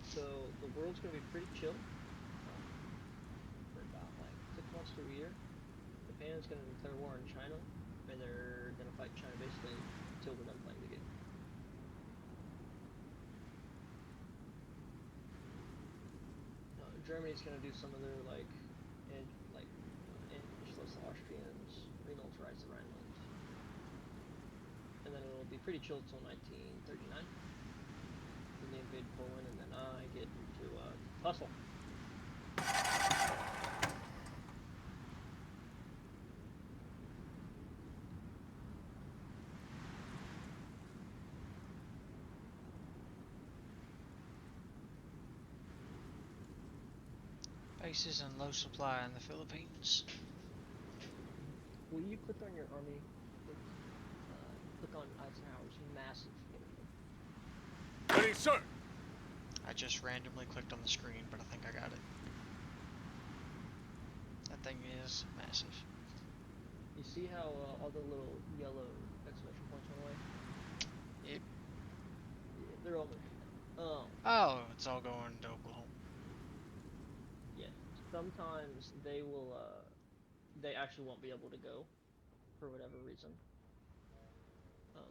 So the world's going to be pretty chill for about like 6 months to a year. Japan's going to declare war on China, and they're going to fight China basically until we're done playing the game. Germany's going to do some of their Anschluss the Austrians, remilitarize the Rhineland, and then it'll be pretty chill till 1939. Then they invade Poland, and then I get into tussle. Bases in low supply in the Philippines. Will you click on your army? Click on Eisenhower's massive uniform. Ready, sir. I just randomly clicked on the screen, but I think I got it. That thing is massive. You see how all the little yellow exclamation points went away? Yep. Yeah, they're all moving now. Oh, it's all going to Oklahoma. Yeah. Sometimes they will, they actually won't be able to go for whatever reason.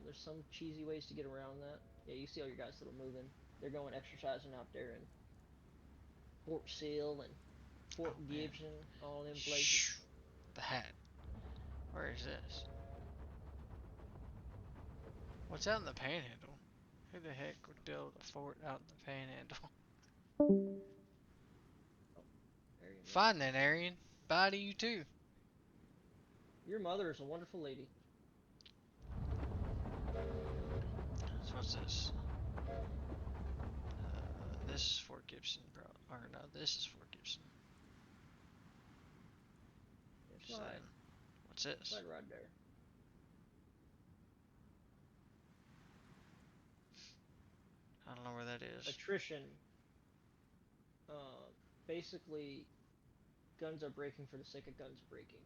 There's some cheesy ways to get around that. Yeah, you see all your guys that are moving. They're going exercising out there in Fort Sill and Fort Oh, man. Gibson, all them places. Shh. The hat. Where is this? What's out in the Panhandle? Who the heck would build a fort out in the Panhandle? Arian, Fine then, Arian. Bye to you too. your mother is a wonderful lady. So what's this? This is Fort Gibson, bro. Or no, this is Fort Gibson. It's So right. then, what's this? Right there. I don't know where that is. Attrition. Basically, guns are breaking for the sake of guns breaking.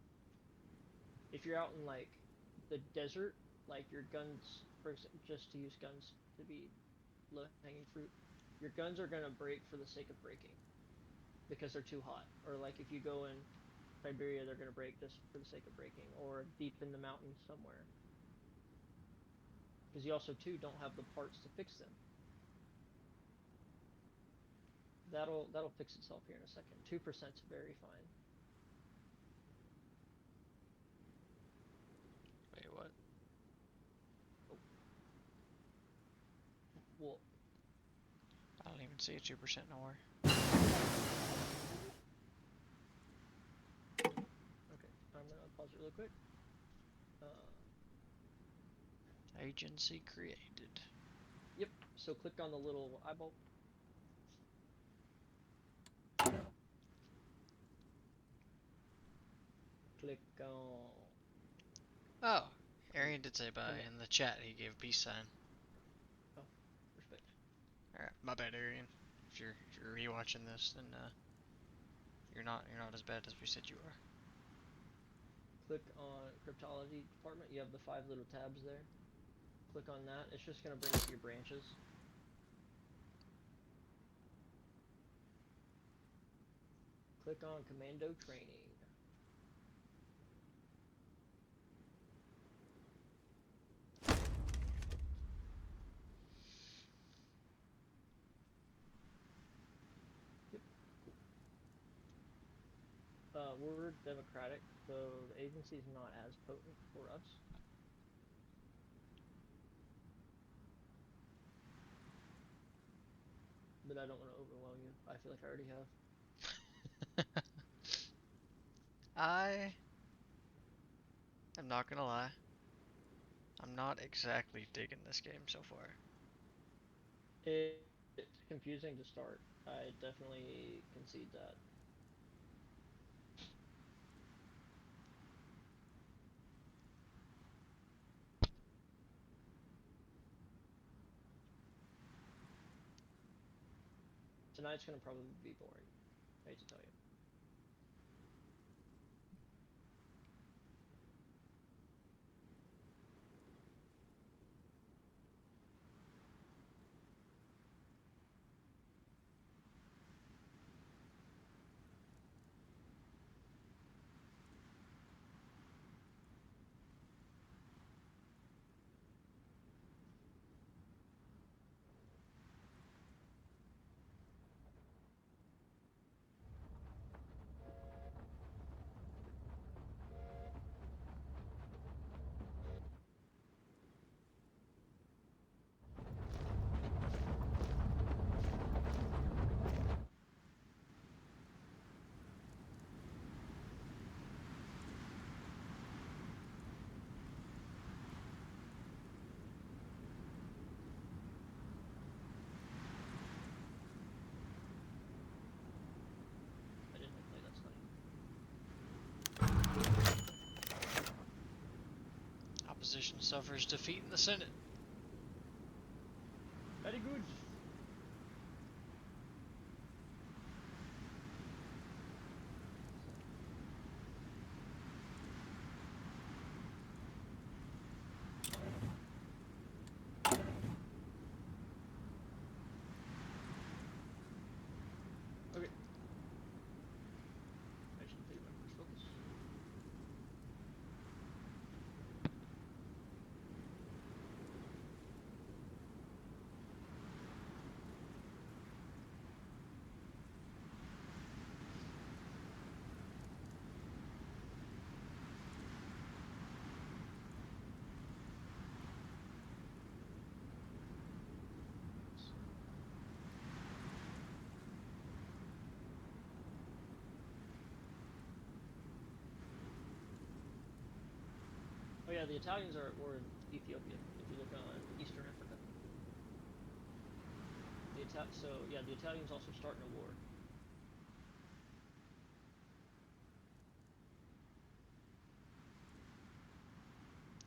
If you're out in like the desert, like your guns, just to use guns to be low-hanging fruit, your guns are gonna break for the sake of breaking because they're too hot. Or like if you go in Siberia, they're gonna break just for the sake of breaking, or deep in the mountains somewhere. Because you also too don't have the parts to fix them. That'll fix itself here in a second. 2%'s very fine. Wait, what? Well, I don't even see a 2% nowhere. okay. I'm gonna pause it really quick. Agency created. Yep. So click on the little eyeball. Click on. Oh, Arian did say bye Okay. in the chat. He gave a peace sign. Respect. All right, my bad, Arian. If you're rewatching this, then you're not as bad as we said you are. Click on cryptology department. You have the 5 little tabs there. Click on that. It's just gonna bring up your branches. Click on commando training. Yep. We're democratic, so the agency's not as potent for us. But I don't want to overwhelm you. I feel like I already have. I am not gonna lie. I'm not exactly digging this game so far. It's confusing to start. I definitely concede that. Tonight's gonna probably be boring. I hate to tell you. I didn't play that's funny. Opposition suffers defeat in the Senate. Very good. Okay. I should figure my first focus. Oh yeah, the Italians are at war in Ethiopia. If you look on Eastern Africa, the Italians also starting a war.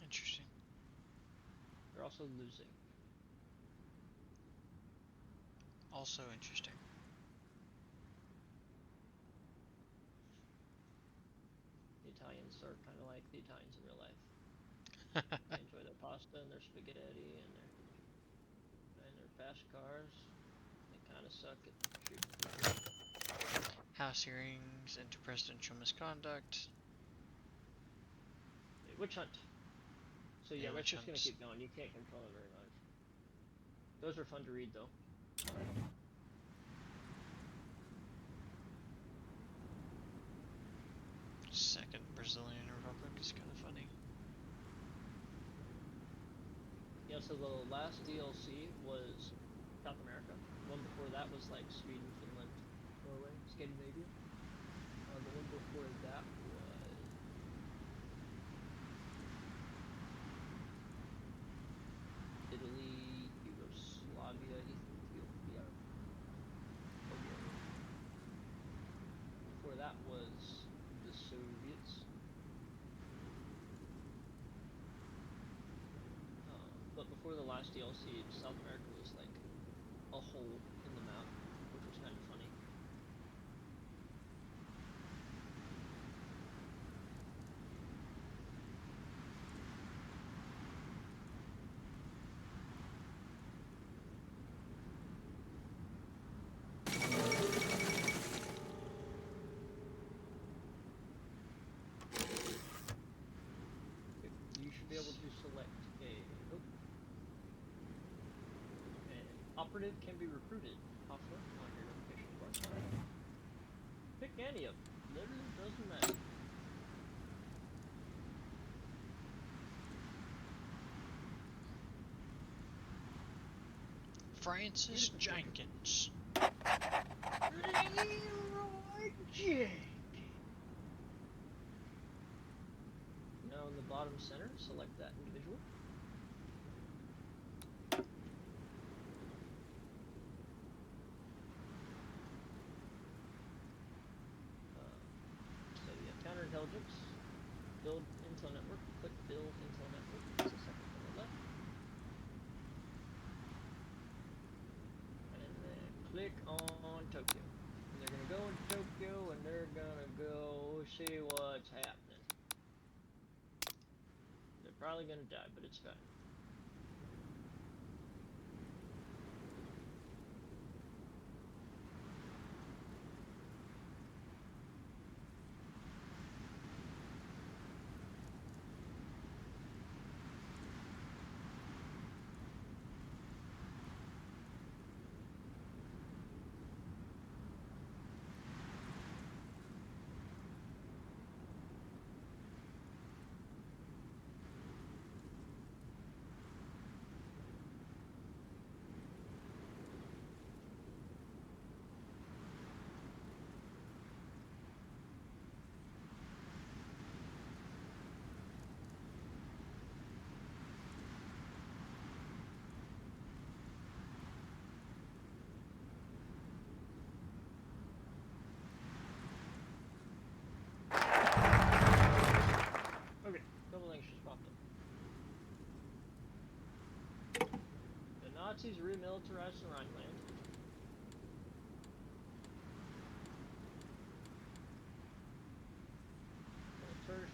Interesting. They're also losing. Also interesting. The Italians are kind of like the Italians in real life. They enjoy their pasta and their spaghetti and their fast cars. They kind of suck at shooting people. House hearings into presidential misconduct. Witch hunt. So yeah, Yeah, let's witch just gonna hunts. keep going. You can't control it very much. Those are fun to read though. second Brazilian Republic is kind of funny. Yeah, so the last DLC was South America. One before that was like Sweden, Finland, Norway, Scandinavia. The one before that was Italy, Yugoslavia, Ethiopia, Bulgaria. Before that was the Soviets. But before the last DLC, South America was like a hole in the map, which was kind of funny. You should be able to select an operative can be recruited optional on your notification bar. Pick any of them. Literally doesn't matter. Francis Jenkins. Leroy Jenkins. Now in the bottom center, select that individual. So you have counterintelligence, build intel network, click build intel network, it's the second from the left. And then click on Tokyo. And they're gonna go into Tokyo and they're gonna go see what's happening. They're probably gonna die, but it's fine. Okay, couple things just popped up. The Nazis remilitarized the Rhineland. And the Turks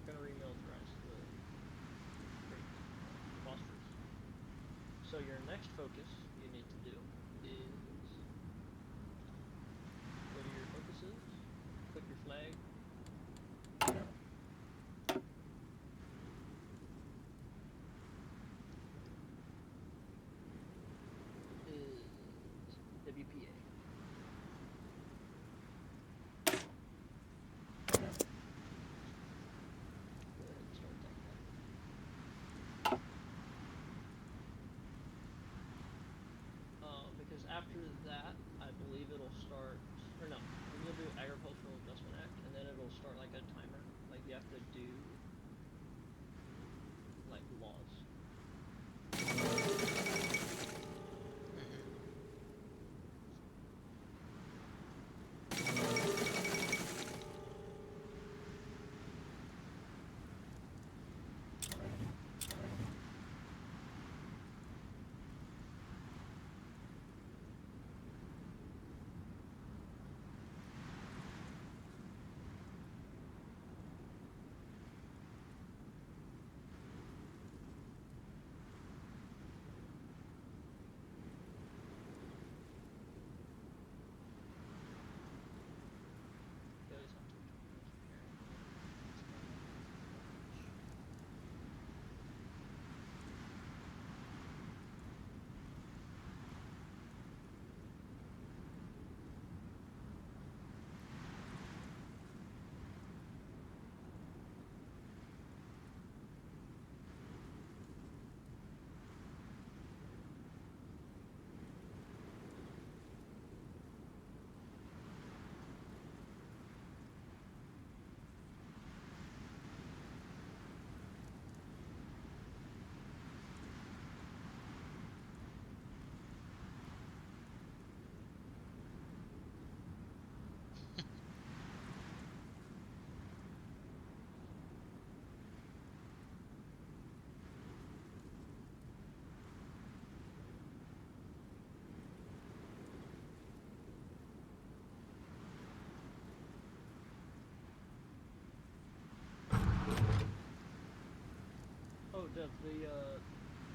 gonna remilitarize the Great Bosphorus. So your next focus you need to do is go to your focuses, click your flag. Is WPA. Go ahead and start that guy.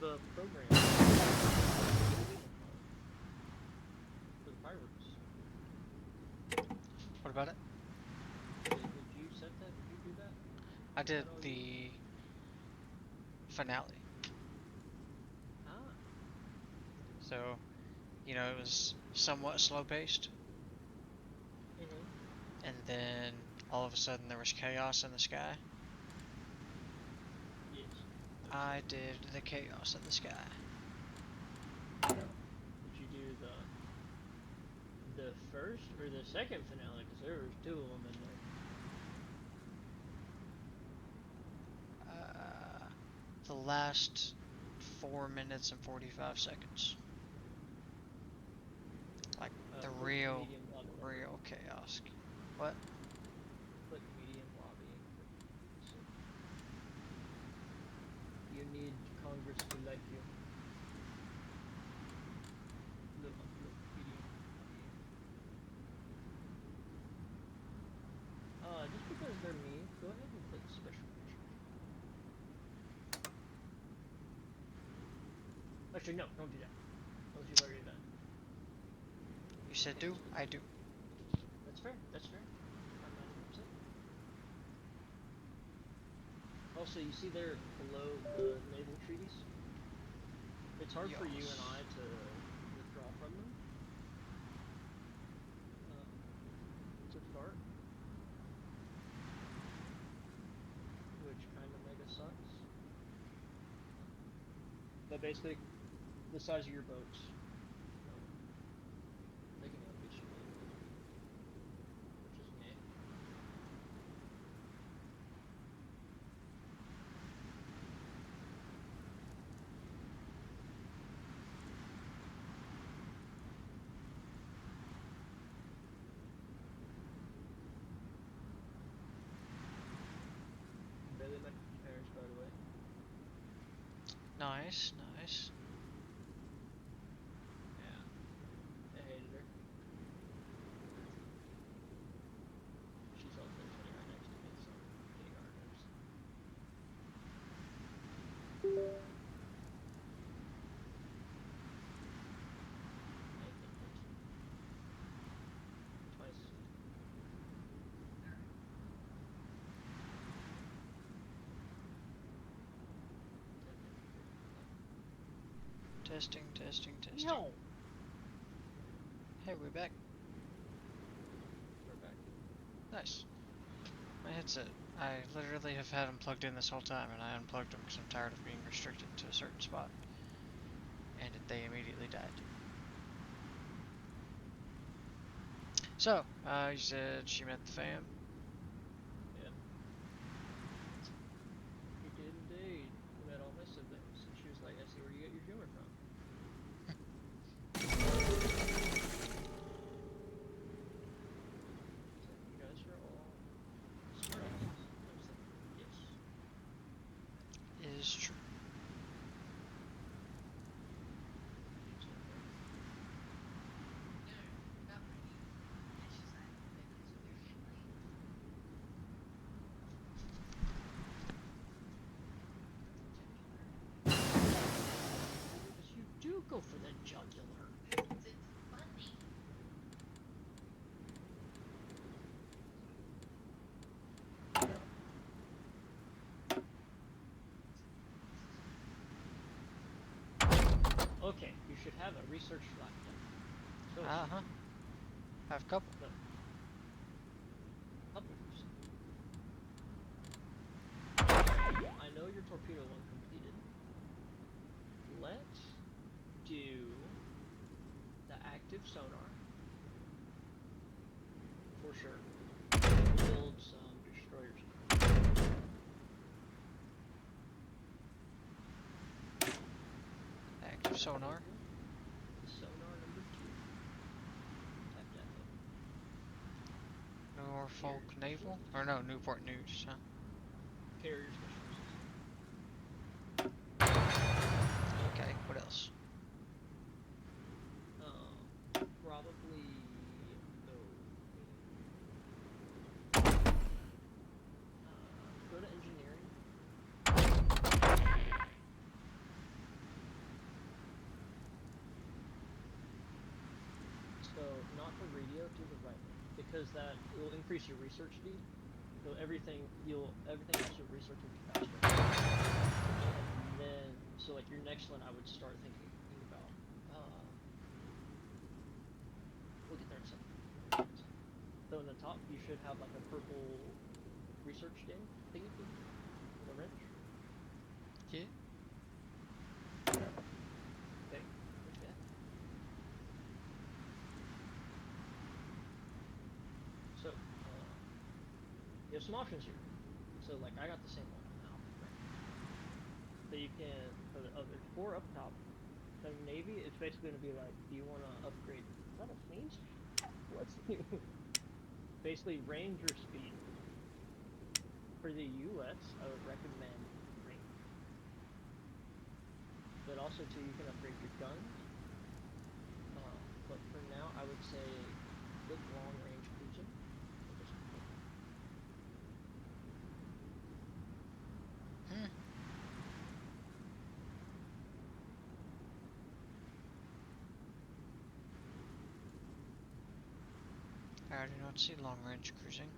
the program for the pirates. What about it? Did you set that? Did you do that? I Is did that all you- the finale. Ah. So, you know, it was somewhat slow paced, Mhm. and then all of a sudden there was chaos in the sky. Yes. I did the chaos in the sky. Did you do the first or the second finale? Because there was two of them in there. The last 4 minutes and 45 seconds. Like the Click real, medium lobby effort. real chaos. What? Click medium lobbying effort. You need Congress to like you. Look, medium lobbying. Just because they're me, go ahead and click special measures. Actually, no, don't do that. Unless you've already done. You said do? I do. That's fair. That's fair. I'm not even upset. Also, you see there below the naval treaties? It's hard for you and I to withdraw from them. To start. Which kind of mega sucks. But basically, the size of your boats. They can outbeat you really quick. Which is meh. Barely met your parents, by the way. Nice, nice. Yeah. I hated her. She's also sitting right next to me, so getting on her nerves. I hit it. Twice. Testing, testing, testing. No! Hey, we back. We're back. Nice. My headset. I literally have had them plugged in this whole time, and I unplugged them because I'm tired of being restricted to a certain spot. And they immediately died. So, you said she met the fam. Yep. He did indeed. He met all my siblings, and she was like, I see where you get your humor from. She's like, you guys are all smart asses. I was like, yes. Is true. She's not right. Because you do go for the jugular. Okay, you should have a research flag done. So Uh-huh. Have a couple. Couples. I know your torpedo one completed. Let's do the active sonar. For sure. Build some destroyers. Active sonar. Sonar number 2. Tap that up. Norfolk Naval? Or no, Newport News, huh? Carrier specialists. Okay, what else? Probably. Go to engineering. because that it will increase your research speed. So everything else your research will be faster. And then so like your next one I would start thinking about we'll get there in a second. So in the top you should have like a purple research thingy with a wrench. Yeah. Okay, push that. So you have some options here. So like I got the same one. So you can there's 4 up top. So Navy is basically gonna be like, do you wanna upgrade is that a sneeze? What's new? Basically range or speed. For the US I would recommend range. But also too you can upgrade your guns. But for now I would say good long range cruising. Hmm. I do not see long range cruising.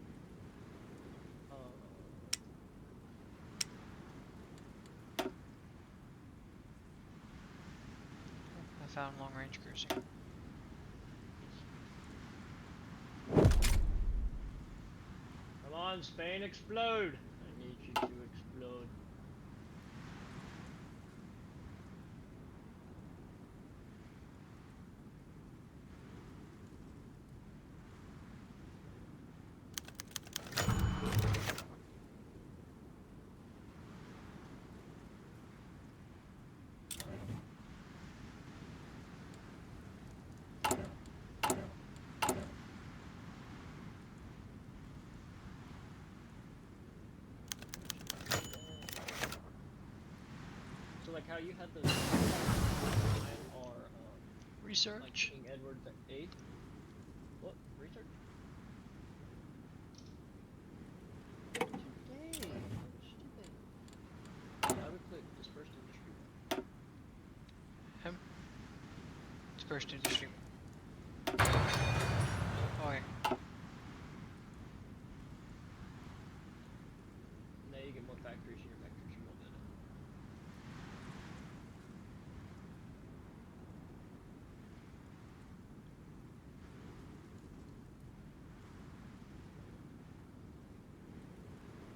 I found long range cruising. Come on, Spain, explode! I need you to explode. So like how you had those are Research. like King Edward VIII. What research? Today, I'm stupid. I would click dispersed industry 1. Dispersed industry. Okay. Now you get more factories, and your factories are more good.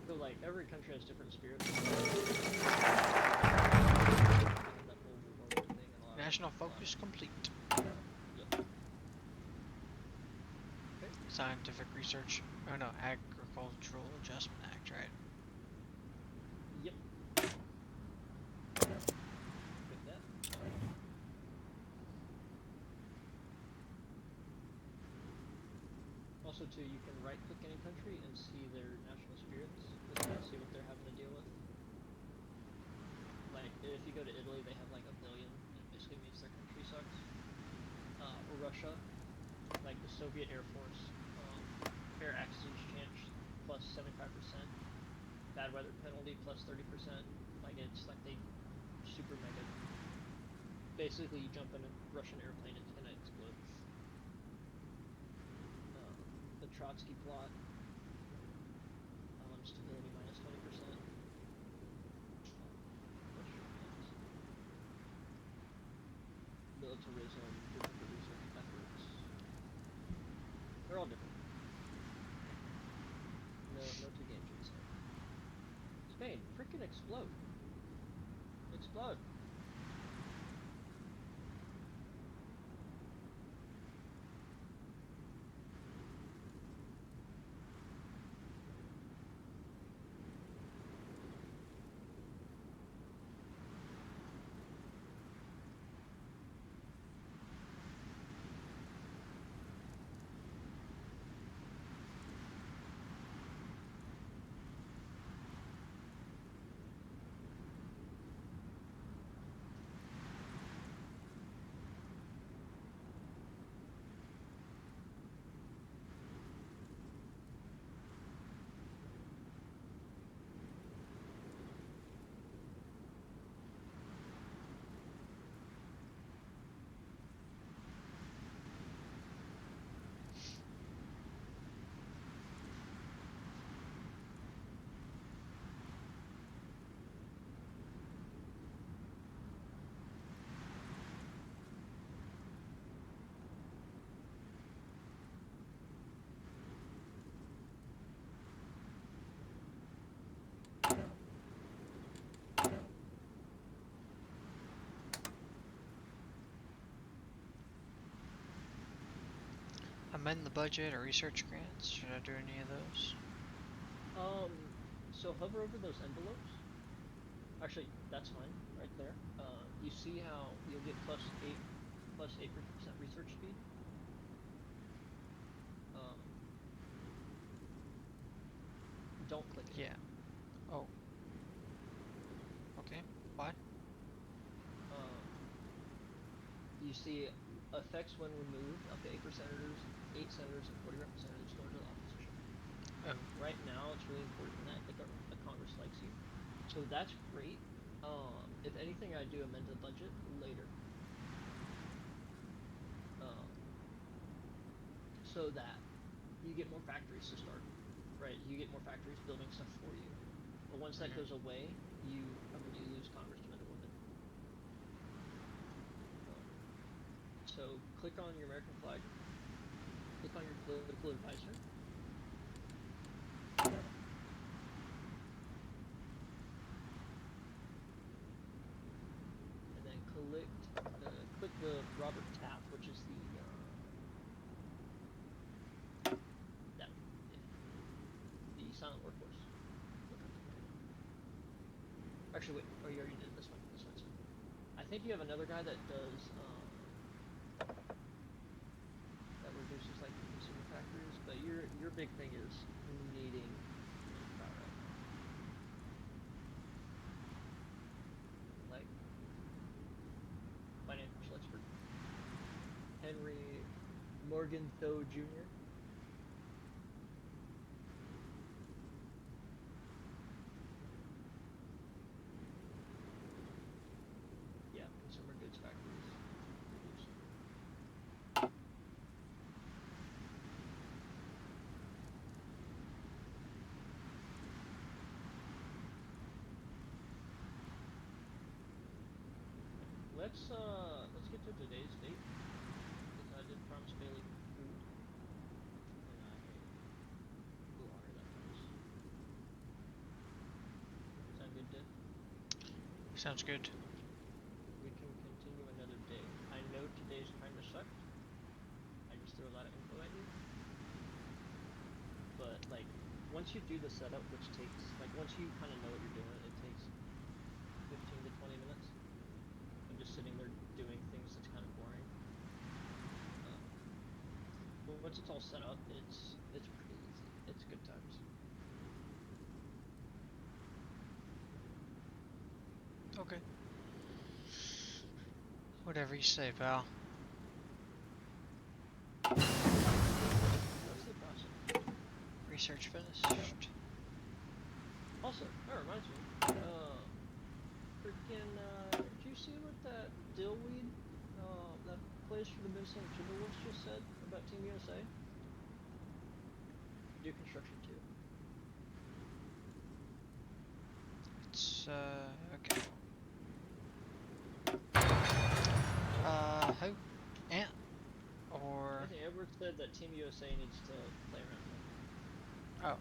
So like every country has different spirits. National focus complete. Yep. Scientific research. Oh no, Agricultural Adjustment Act, right? Yep. Click that. Also, too, you can right-click any country and see their national spirits. See what they're having to deal with. Like, if you go to Italy, they have like a billion, and it basically means their country sucks. Russia, like the Soviet Air Force, air accidents chance plus 75%, bad weather penalty plus 30%. Like, it's like they super mega. Basically, you jump in a Russian airplane, it's gonna explode. The Trotsky plot, stability minus 20%. Militarism, duplicate research efforts. They're all different. No two games are the same. Spain, freaking explode. Explode. Amend the budget or research grants? Should I do any of those? So hover over those envelopes. Actually, that's fine, right there. You see how you'll get +8% research speed. Um, don't click it. Yeah. Oh. Okay. Why? You see effects when removed, up to 8 senators and 40 representatives go into the opposition. Oh. Right now, it's really important that the Congress likes you, so that's great. If anything, I do amend the budget later, so that you get more factories to start. Right, you get more factories building stuff for you. But once that goes away, you lose congressmen and women. So click on your American flag. Click on your political advisor. And then click the Robert Taft, which is the silent workforce. Actually, wait. Oh, you already did this one. This one's fine. I think you have another guy that does that reduces like the consumer factors, but your big thing is needing manpower right now. Like financial expert Henry Morgenthau Jr. Yeah, consumer goods factories. Reduce. Let's get to today's date, because I did promise Bailey food, and I will honor that promise. Sound good, Div? Sounds good. We can continue another day. I know today's kind of sucked. I just threw a lot of info at you. But, like, once you do the setup, which takes, like, once you kind of know what you're doing, it takes 15 to 20 minutes of just sitting there doing things that's kind of boring. But once it's all set up, it's pretty easy. It's good times. Okay. Whatever you say, pal. What's the process? Research finished. Also, that reminds me. Did you see what that Dillweed, that plays for the Minnesota Timberwolves just said about Team USA? Do construction too. It's, okay. Who? Ant? Or... Anthony Edwards said that Team USA needs to play around with it. Oh.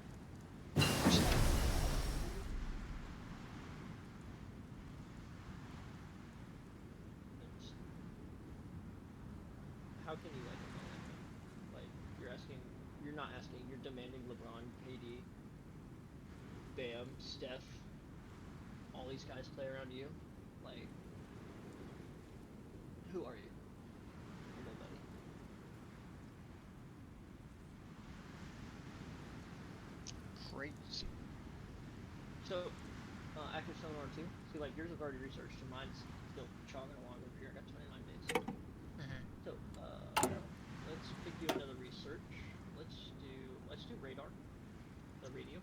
How can you like it, man? Like, you're not asking, you're demanding LeBron, KD, Bam, Steph, all these guys play around you. Like, who are you? You're nobody. Crazy. So, active sonar 2. See, like, yours I've already researched, and mine's still chugging along over here. I got 29 days. So, let's pick you another research. Let's do radar. The radio.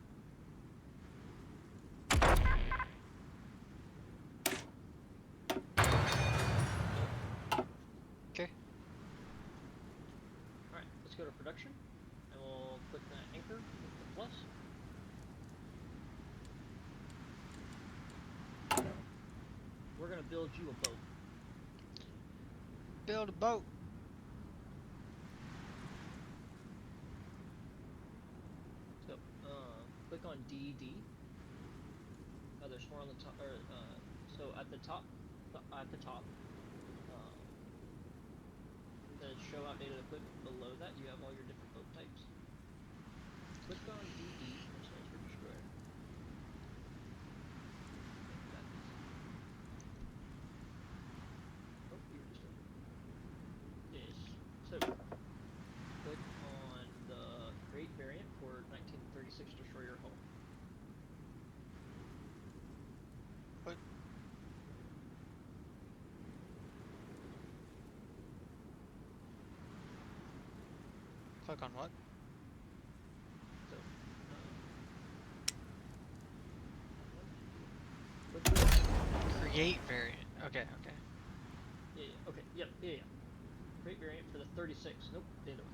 Okay. Alright, let's go to production, and we'll click that anchor with the plus. We're gonna build you a boat. Build a boat. So, click on DD. There's more on the top, so at the top, the show outdated equipment, below that you have all your destroyer hull. Click on what? So, what did you do? Create variant. Okay, okay. Yeah. Okay. Yep. Yeah. Create variant for the 36. Nope. The other one.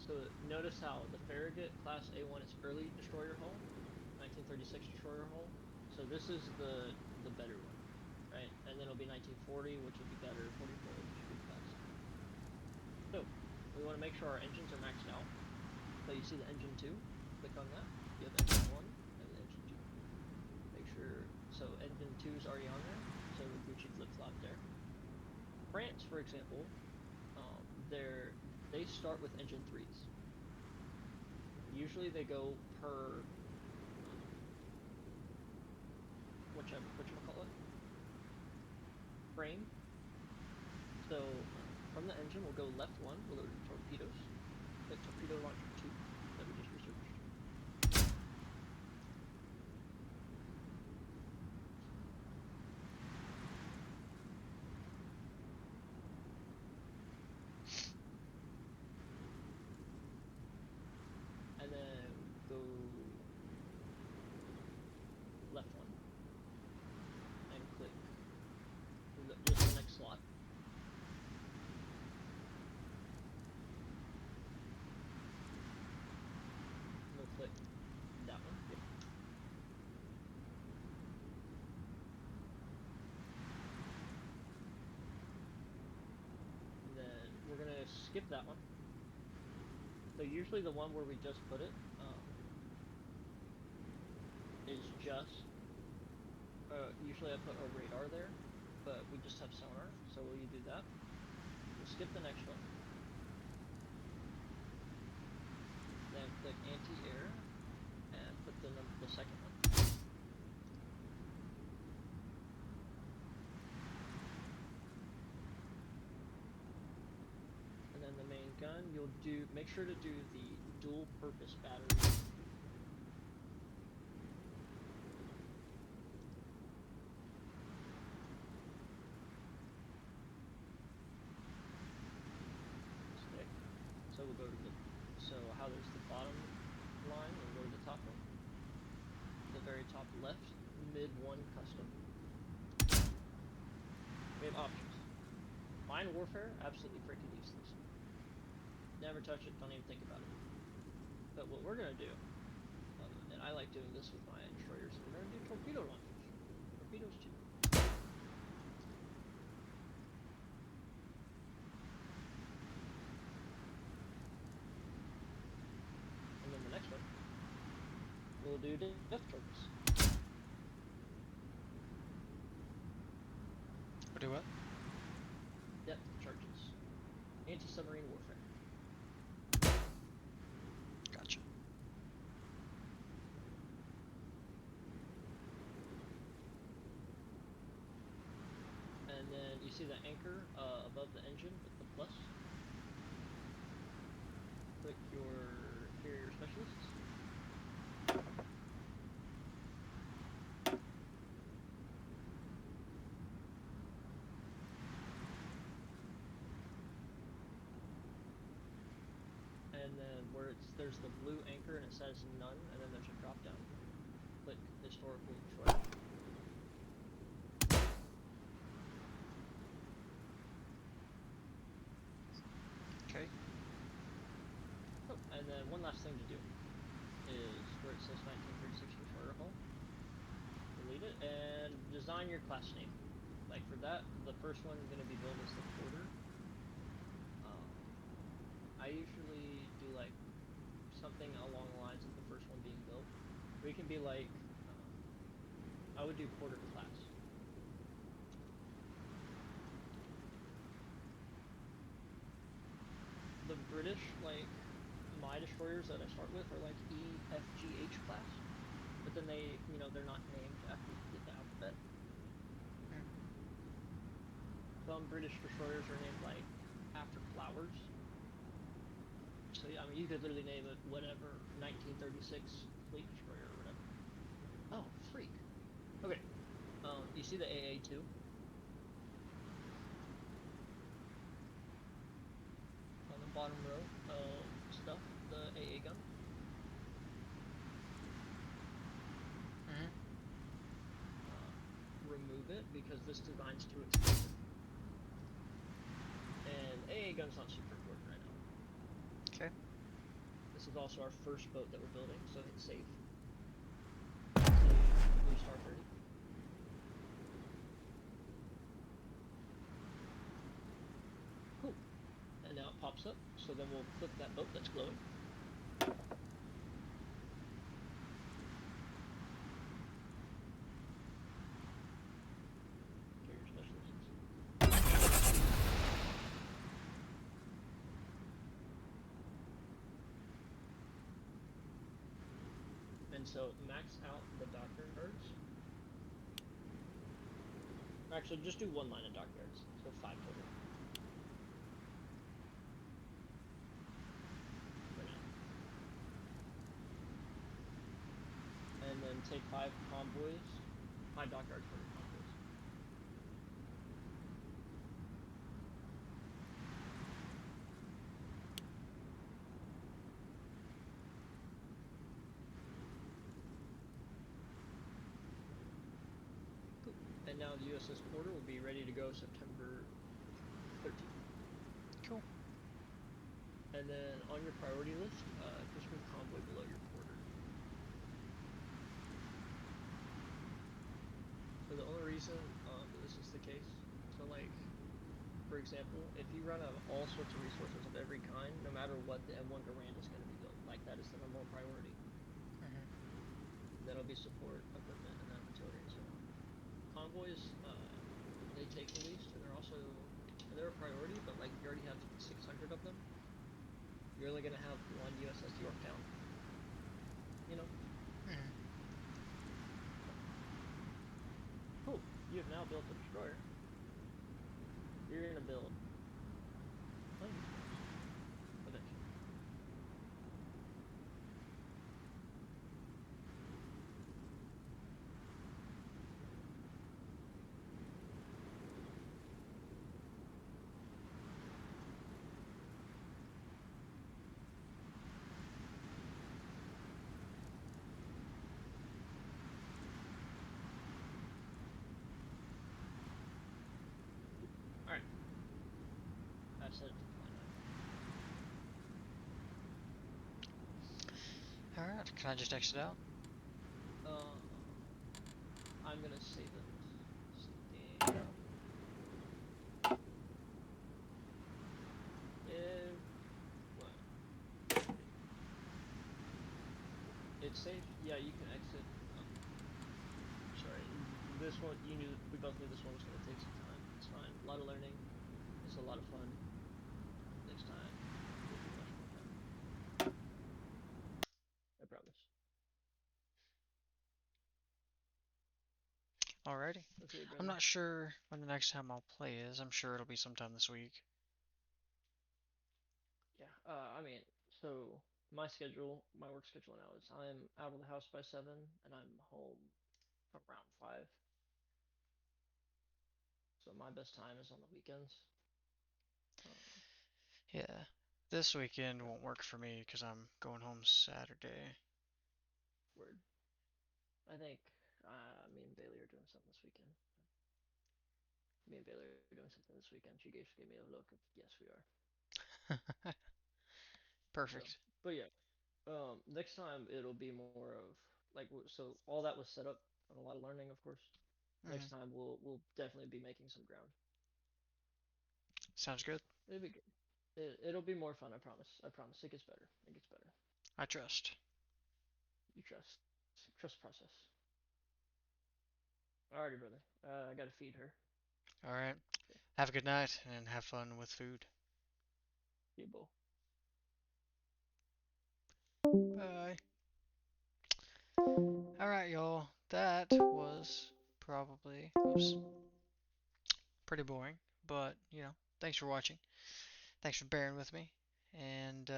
So notice how the Farragut Class A1 is early destroyer hull, 1936 destroyer hull. So this is the better one, right? And then it'll be 1940, which will be better. 44, which will be the best. So we want to make sure our engines are maxed out. So you see the engine 2. Click on that. You have engine 1 and engine 2. Make sure. So engine 2 is already on there. So the Gucci flip flop there. France, for example, they start with engine 3s. Usually they go per whatchamacallit? Frame. So from the engine we'll go left 1, we'll go to torpedoes. Click torpedo launcher 2 that we just researched. And then go left 1 and click just the next slot. We'll click that one. Yep. And then we're gonna skip that one. So usually the one where we just put it is just. Usually I put a radar there, but we just have sonar. So will you do that? We'll skip the next one. Then click anti-air and put the second one. And then the main gun, make sure to do the dual purpose battery. Stick. So we'll go to how there's the bottom line, we'll go to the top one. The very top left, mid 1 custom. We have options. Mine warfare, absolutely freaking useless. Never touch it, don't even think about it. But what we're gonna do, and I like doing this with my destroyers, we're gonna do torpedo launchers. Torpedoes too. And then the next one, we'll do depth charges. Or do what? Depth charges. Anti-submarine warfare. Gotcha. And then you see the anchor above the engine with the plus. Click your carrier specialists. And then there's the blue anchor and it says none, and then there's a drop down. Click historical destroyer. Okay. Oh, and then one last thing to do is where it says 1936 destroyer hull. Delete it and design your class name. Like for that, the first one is going to be billed as the Porter. I usually do like something along the lines of the first one being built. We can be like, I would do Porter class. The British, like, my destroyers that I start with are like E, F, G, H class. But then they're not named after the alphabet. So some British destroyers are named like after flowers. So yeah, I mean, you could literally name it whatever 1936 fleet destroyer or whatever. Oh, freak. Okay. You see the AA2? On the bottom row of stuff, the AA gun. Mhm. Remove it because this design's too expensive. And AA gun's not super important right now. Okay. This is also our first boat that we're building, so hit save. Blue Star 30. Cool. And now it pops up, so then we'll click that boat that's glowing. Carrier specialists. And so max out the dockyards. Actually, just do one line of dockyards, so 5 total. For now. And then take 5 convoys, 5 dockyards for the convoys. Cool. And now the USS Porter will be ready to go September 13th. Cool. And then on your priority list, just move convoy below your porter. So the only reason that this is the case, so like, for example, if you run out of all sorts of resources of every kind, no matter what, the M1 Garand is going to be built. Like, that is the #1 priority. Mhm. Then it'll be support, equipment, and then artillery, and so on. Convoys, they take the least, and they're a priority, but like, you already have 600 of them. You're only going to have one USS Yorktown. You know? Mhm. Cool. You have now built a destroyer. You're going to build plenty of boats. Eventually. Alright. I set it to fly 9. Alright, can I just exit out? I'm gonna save it. Save game. What? It's safe? Yeah, you can exit. Sorry, this one, we both knew this one was gonna take some time. It's fine. A lot of learning. It's a lot of fun. Next time, will be much more fun. I promise. Alrighty. Okay, I'm brother. not sure when the next time I'll play is. I'm sure it'll be sometime this week. Yeah, I mean, so my work schedule now is I'm out of the house by 7 and I'm home around 5. So my best time is on the weekends. Yeah. This weekend Yeah, won't work for me because I'm going home Saturday. word. I think me and Bailey are doing something this weekend. Me and Bailey are doing something this weekend. She gave me a look of yes, we are. So, Perfect. but yeah, next time it'll be more of like so all that was set up and a lot of learning, of course. Mhm. Next time we'll definitely be making some ground. Sounds good. It'll be good. It'll be more fun. I promise. I promise. It gets better. It gets better. I trust. You trust process. Alrighty, brother. I gotta feed her. Alright. Okay. Have a good night and have fun with food. You both. Bye. Alright, y'all. That was probably, oops, pretty boring, but you know, thanks for watching. Thanks for bearing with me, and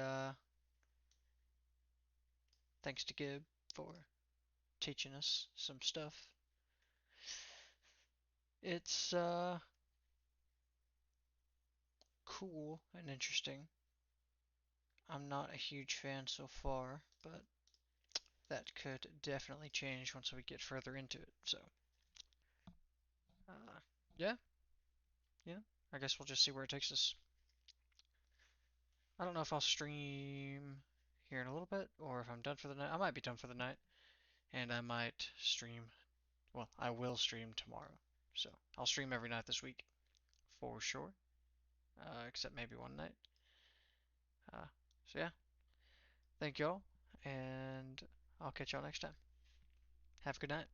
thanks to Gib for teaching us some stuff. It's cool and interesting. I'm not a huge fan so far, but that could definitely change once we get further into it. So, yeah, I guess we'll just see where it takes us. I don't know if I'll stream here in a little bit or if I'm done for the night. I might be done for the night, and I might stream. Well, I will stream tomorrow. So I'll stream every night this week for sure, except maybe one night. So yeah, thank y'all, and I'll catch y'all next time. Have a good night.